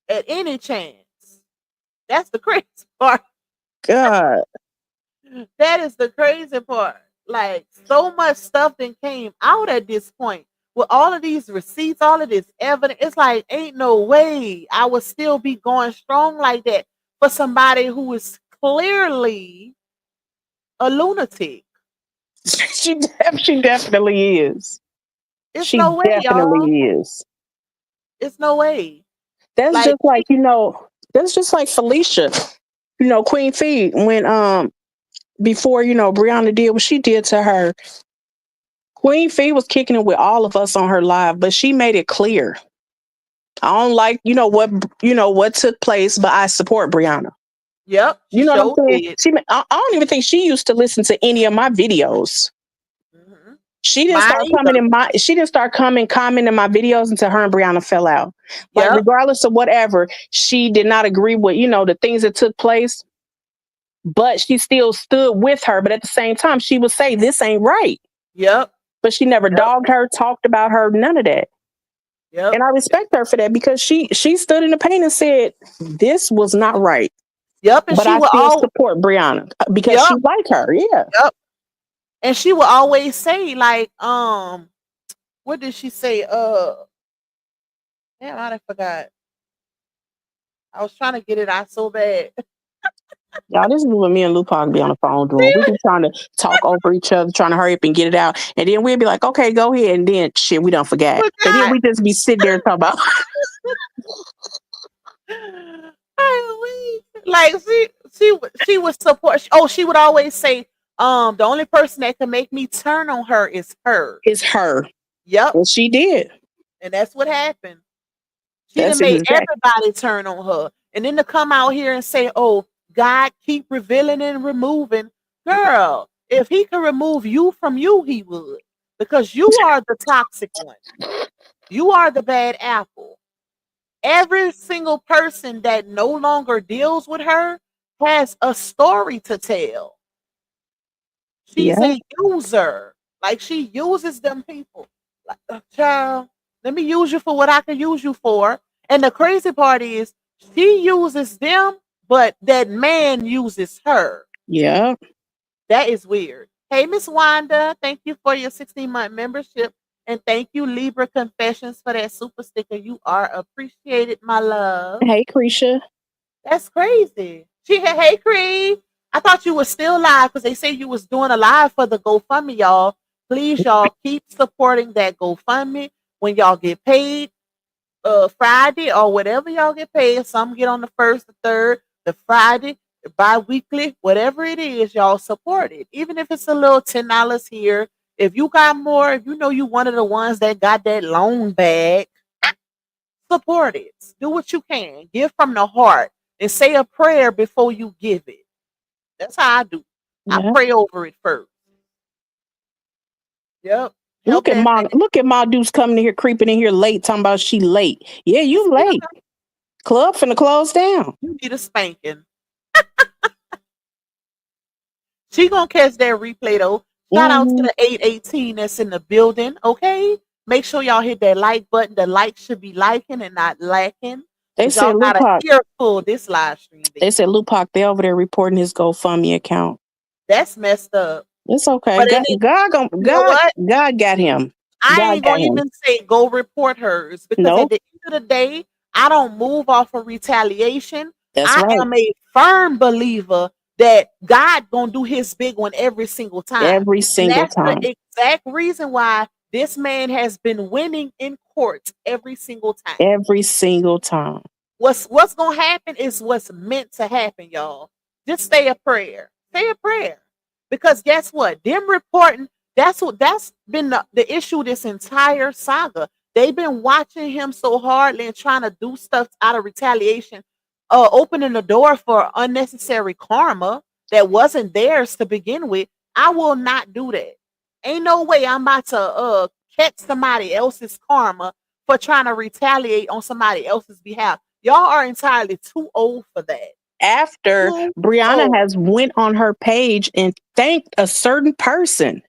At any chance. That's the crazy part. God. That is the crazy part. Like, so much stuff that came out at this point. With all of these receipts, all of this evidence, it's like, ain't no way I would still be going strong like that for somebody who is clearly a lunatic. She definitely is. It's no way, y'all. Is. It's no way. That's like, just like, that's just like Felicia, Queen Fee, when before, Brianna did what she did to her. Queen Fee was kicking it with all of us on her live, but she made it clear. I don't like, what took place, but I support Brianna. Yep. You know what I'm saying? I don't even think she used to listen to any of my videos. Mm-hmm. She didn't start commenting my videos until her and Brianna fell out. Like, regardless of whatever, she did not agree with, the things that took place, but she still stood with her. But at the same time, she would say, this ain't right. Yep. But she never dogged her, talked about her, none of that. Yep. And I respect her for that because she stood in the pain and said, this was not right. Yep. And but I still support Brianna because she like her. Yeah. Yep. And she will always say, like, what did she say? Damn, I forgot. I was trying to get it out so bad. Y'all, this is what me and Lupac be on the phone doing. We be trying to talk over each other, trying to hurry up and get it out. And then we'll be like, okay, go ahead. And then shit, we don't forget. And then we just be sitting there and talk about like she would support. She would always say, the only person that can make me turn on her is her. Yep. Well, she did. And that's what happened. She done made everybody turn on her. And then to come out here and say, oh, God keep revealing and removing. Girl, if he could remove you from you, he would. Because you are the toxic one. You are the bad apple. Every single person that no longer deals with her has a story to tell. She's Yeah. a user. Like she uses them people. Like, child, let me use you for what I can use you for. And the crazy part is she uses them, but that man uses her. Yeah. That is weird. Hey, Miss Wanda, thank you for your 16-month membership. And thank you, Libra Confessions, for that super sticker. You are appreciated, my love. Hey, Krisha. That's crazy. She had, hey, Cree. I thought you were still live because they say you was doing a live for the GoFundMe, y'all. Please, y'all, keep supporting that GoFundMe when y'all get paid. Friday or whatever y'all get paid. Some get on the first, the third, the Friday, the bi-weekly, whatever it is, y'all support it. Even if it's a little $10 here. If you got more, if you know you one of the ones that got that loan bag, support it. Do what you can. Give from the heart and say a prayer before you give it. That's how I do. I Yeah. pray over it first. Yep. Help that man. Look at my dudes coming in here, creeping in here late, talking about she late. Yeah, you late. Club finna close down. You need a spanking. She gonna catch that replay though. Shout out to the 818 that's in the building. Okay, make sure y'all hit that like button. The like should be liking and not lacking. They Cause said y'all gotta Lupac. hear full this live stream. They said Lupac, they over there reporting his GoFundMe account. That's messed up. It's okay. But God got him. I God ain't got gonna him. even say go report hers because at Nope. the end of the day, I don't move off of retaliation. That's I right. am a firm believer that God gonna do his big one every single time. Every And single that's time. the exact reason why this man has been winning in court every single time. Every single time. What's gonna happen is what's meant to happen, y'all. Just say a prayer. Say a prayer. Because guess what? Them reporting, that's been the issue this entire saga. They've been watching him so hardly and trying to do stuff out of retaliation, opening the door for unnecessary karma that wasn't theirs to begin with. I will not do that. Ain't no way I'm about to catch somebody else's karma for trying to retaliate on somebody else's behalf. Y'all are entirely too old for that. After Too Brianna old. has went on her page and thanked a certain person.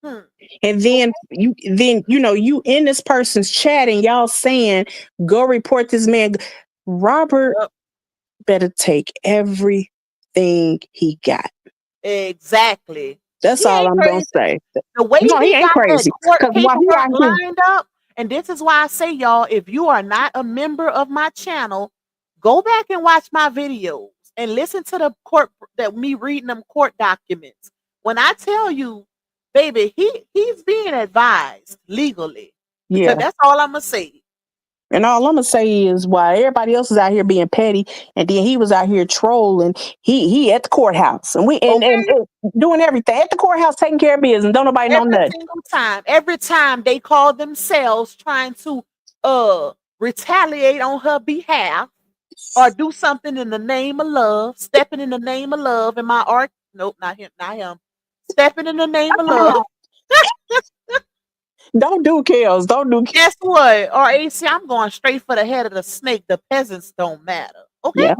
And then you in this person's chat and y'all saying, go report this man. Robert better take everything he got. Exactly. That's He all ain't I'm gonna crazy. say. The way No, he he ain't got that crazy. court Because while he paperwork out here, lined up, and this is why I say, y'all, if you are not a member of my channel, go back and watch my videos and listen to the court that me reading them court documents. When I tell you, baby, he's being advised legally. yeah. That's all I'm gonna say. And all I'm gonna say is, while everybody else is out here being petty, and then he was out here trolling, he at the courthouse and and doing everything at the courthouse, taking care of business. Don't nobody know nothing. Every time they call themselves trying to retaliate on her behalf or do something in the name of love, stepping in the name of love in my art. Nope, not him. Stepping in the name of love. Don't do kills. Don't do. Guess what? Or AC, I'm going straight for the head of the snake. The peasants don't matter. Okay? Yeah.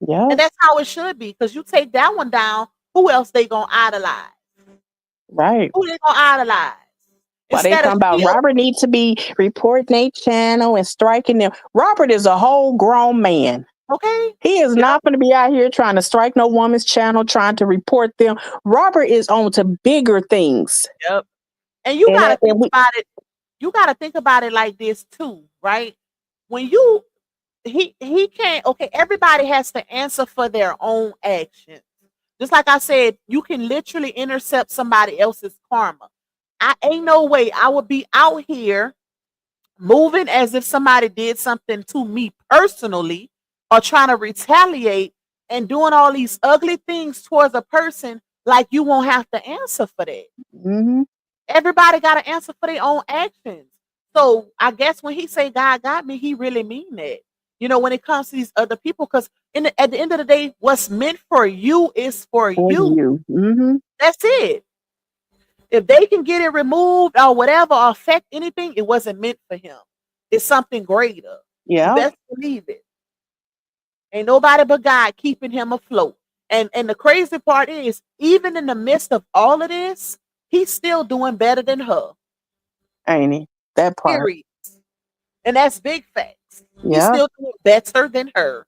Yeah. And that's how it should be. Because you take that one down, who else they gonna idolize? Right. Who they gonna idolize? Why they talking about Robert needs to be reporting their channel and striking them. Robert is a whole grown man. Okay. He is not going to be out here trying to strike no woman's channel, trying to report them. Robert is on to bigger things. Yep. And you gotta think about it. You gotta think about it like this too, right? When he can't. Okay, everybody has to answer for their own actions. Just like I said, you can literally intercept somebody else's karma. I ain't no way I would be out here moving as if somebody did something to me personally or trying to retaliate and doing all these ugly things towards a person like you won't have to answer for that. Mm-hmm. Everybody got to answer for their own actions. So I guess when he say God got me, he really mean that. You know, when it comes to these other people, because at the end of the day, what's meant for you is for you. Mm-hmm. That's it. If they can get it removed or whatever or affect anything, it wasn't meant for him. It's something greater. You Yeah. best believe it. Ain't nobody but God keeping him afloat. And the crazy part is, even in the midst of all of this, he's still doing better than her. Ain't he? That part. Period. And that's big facts. He's Yeah. still doing better than her.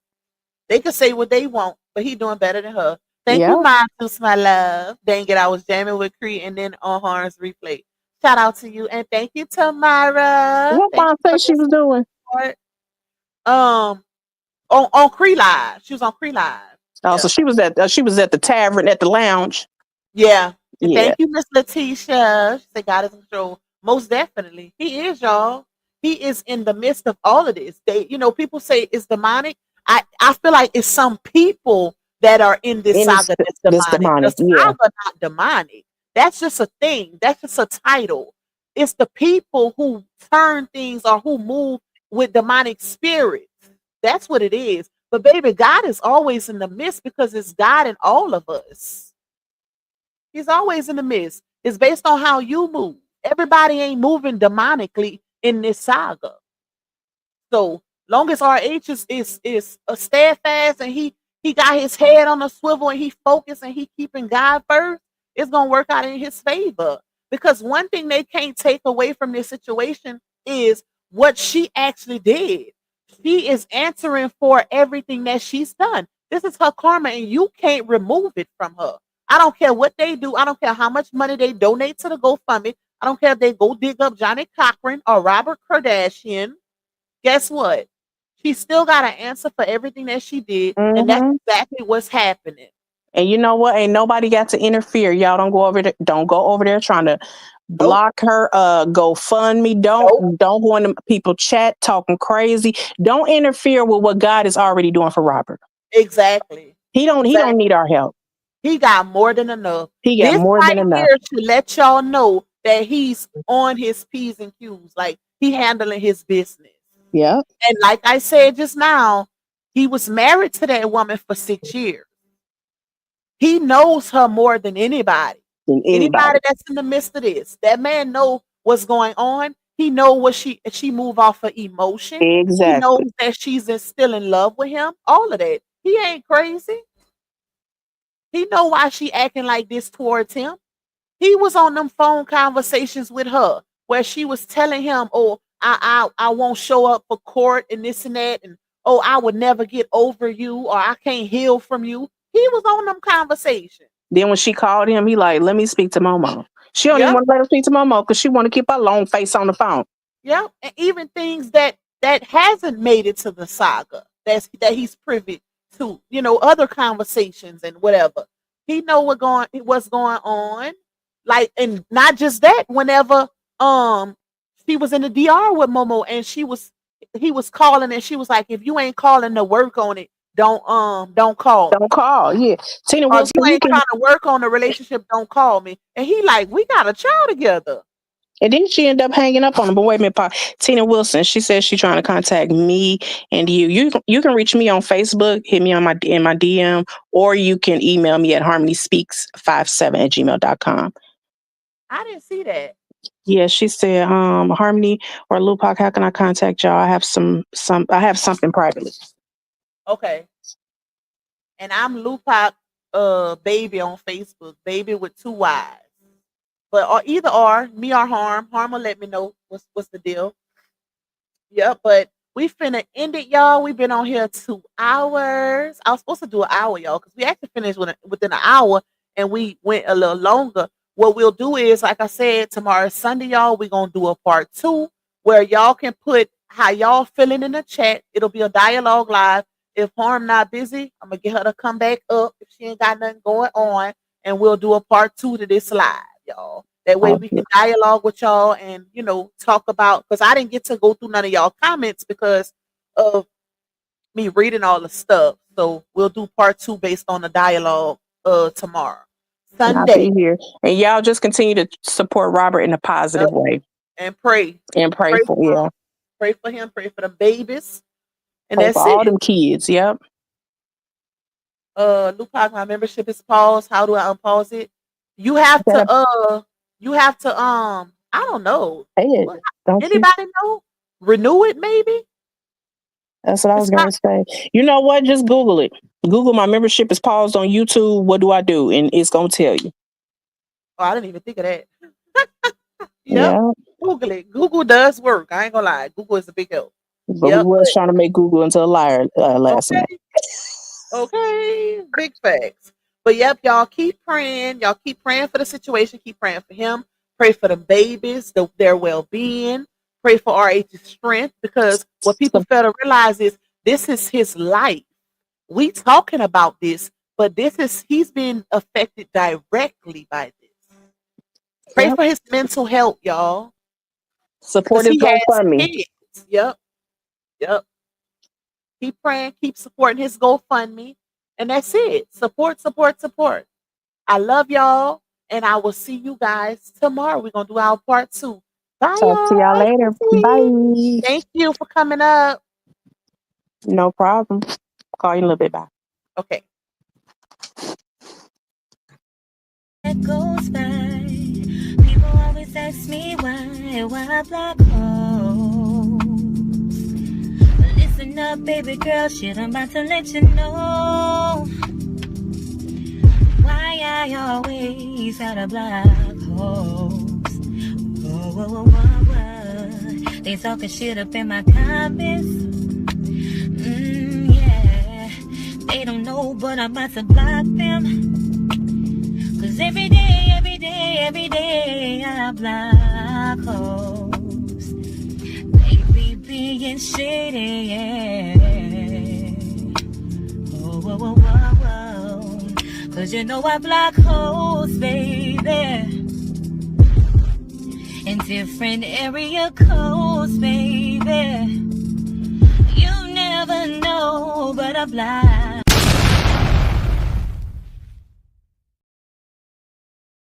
They could say what they want, but he's doing better than her. Thank you, Yeah. Montus, my love. Dang it, I was jamming with Cree and then on Harn's replay. Shout out to you and thank you, Tamara. What Thank mom you say for she your was doing? support. On Cree Live. She was on Cree Live. Oh, so Yeah. she was at the tavern at the lounge. Yeah. And Yeah. thank you, Miss Letitia. She said God is in control. Most definitely. He is, y'all. He is in the midst of all of this. People say it's demonic. I feel like it's some people that are in this In saga that's this demonic. The demonic. Yeah. saga not demonic. That's just a thing. That's just a title. It's the people who turn things or who move with demonic spirits. That's what it is. But baby, God is always in the midst because it's God in all of us. He's always in the midst. It's based on how you move. Everybody ain't moving demonically in this saga. So long as RH is a steadfast and he got his head on a swivel and he focused and he keeping God first, it's gonna work out in his favor. Because one thing they can't take away from this situation is what she actually did. She is answering for everything that she's done. This is her karma, and you can't remove it from her. I don't care what they do. I don't care how much money they donate to the GoFundMe. I don't care if they go dig up Johnny Cochran or Robert Kardashian. Guess what? She still got an answer for everything that she did, and that's Mm-hmm. exactly what's happening. And you know what? Ain't nobody got to interfere. Y'all don't go over there. Don't go over there trying to Nope, block her. Go fund me. nope, Don't go into people chat talking crazy. Don't interfere with what God is already doing for Robert. exactly, He don't exactly. need our help. He got more than enough. He got This more right than enough. here should let y'all know that he's on his P's and Q's, like he handling his business. Yeah. And like I said just now, he was married to that woman for 6 years. He knows her more than anybody. Than anybody. Anybody that's in the midst of this, that man know what's going on. He know what she move off of emotion. He knows Exactly. that she's still in love with him. All of that. He ain't crazy. He know why she acting like this towards him. He was on them phone conversations with her where she was telling him, "Oh, I won't show up for court and this and that, and oh, I would never get over you, or I can't heal from you." He was on them conversations. Then when she called him, he like, let me speak to Momo. She don't even Yep. want to let her speak to Momo because she want to keep her long face on the phone. Yeah, and even things that hasn't made it to the saga that he's privy to, other conversations and whatever. He know what's going on, like, and not just that. Whenever she was in the DR with Momo, and he was calling, and she was like, "If you ain't calling to work on it, don't call Don't me. call. Yeah. Tina Or if Wilson, you you ain't can. trying to work on the relationship, don't call me." And he like, "We got a child together." And then she ended up hanging up on him. But wait a minute, Pa. Tina Wilson, she says she's trying to contact me and you. You can reach me on Facebook, hit me on my DM, or you can email me at harmonyspeaks57@gmail.com. I didn't see that. Yeah, she said, Harmony or Lupac, how can I contact y'all? I have I have something privately. Okay. And I'm Lupac baby on Facebook, baby with 2 Y's. But or either or, me or Harm. Harm will let me know what's the deal. Yep, but we finna end it, y'all. We've been on here 2 hours. I was supposed to do an hour, y'all, because we actually finished within an hour and we went a little longer. What we'll do is, like I said, tomorrow is Sunday, y'all. We're gonna do a part 2 where y'all can put how y'all feeling in the chat. It'll be a dialogue live. If Harm not busy, I'm gonna get her to come back up if she ain't got nothing going on, and we'll do a part 2 to this live, y'all. That way we can dialogue with y'all and talk about, because I didn't get to go through none of y'all comments because of me reading all the stuff. So we'll do part 2 based on the dialogue tomorrow. And I'll Sunday. be here. And y'all just continue to support Robert in a positive way. And pray. And pray Pray for for him. yeah. Pray for him. Pray for the babies. And Pray for that's all it. them kids. Yep. Lupac, my membership is paused. How do I unpause it? You have Okay. to You have to I don't know. Pay it, What- don't you? Anybody know? Renew it maybe? That's what I was It's going not to say. You know what? Just Google it. Google my membership is paused on YouTube. What do I do? And it's going to tell you. oh, I didn't even think of that. Yep. Yeah. Google it. Google does work. I ain't gonna lie. Google is a big help. But we Yep. was trying to make Google into a liar last Okay. night. Okay. Big facts. But yep, y'all keep praying. Y'all keep praying for the situation. Keep praying for him. Pray for the babies, their well-being. Pray for RH's strength, because what people fail to realize is this is his life. We talking about this, but he's been affected directly by this. Pray Yep. for his mental health, y'all. Support Because his he has GoFundMe. kids. Yep. Yep. Keep praying, keep supporting his GoFundMe. And that's it. Support, support, support. I love y'all. And I will see you guys tomorrow. We're going to do our part 2. Bye, Talk to y'all y'all. later. Bye. Thank you for coming up. No problem. Call you in a little bit. Bye. Okay. That goes by. People always ask me why black holes. Listen up, baby girl, shit, I'm about to let you know why I always got a black holes. Whoa. They talking shit up in my comments. Yeah. They don't know, but I'm about to block them. Cause every day, I block hoes. They be being shady, yeah. Whoa. Cause you know I block hoes, baby. In different area codes, baby. You never know, but I block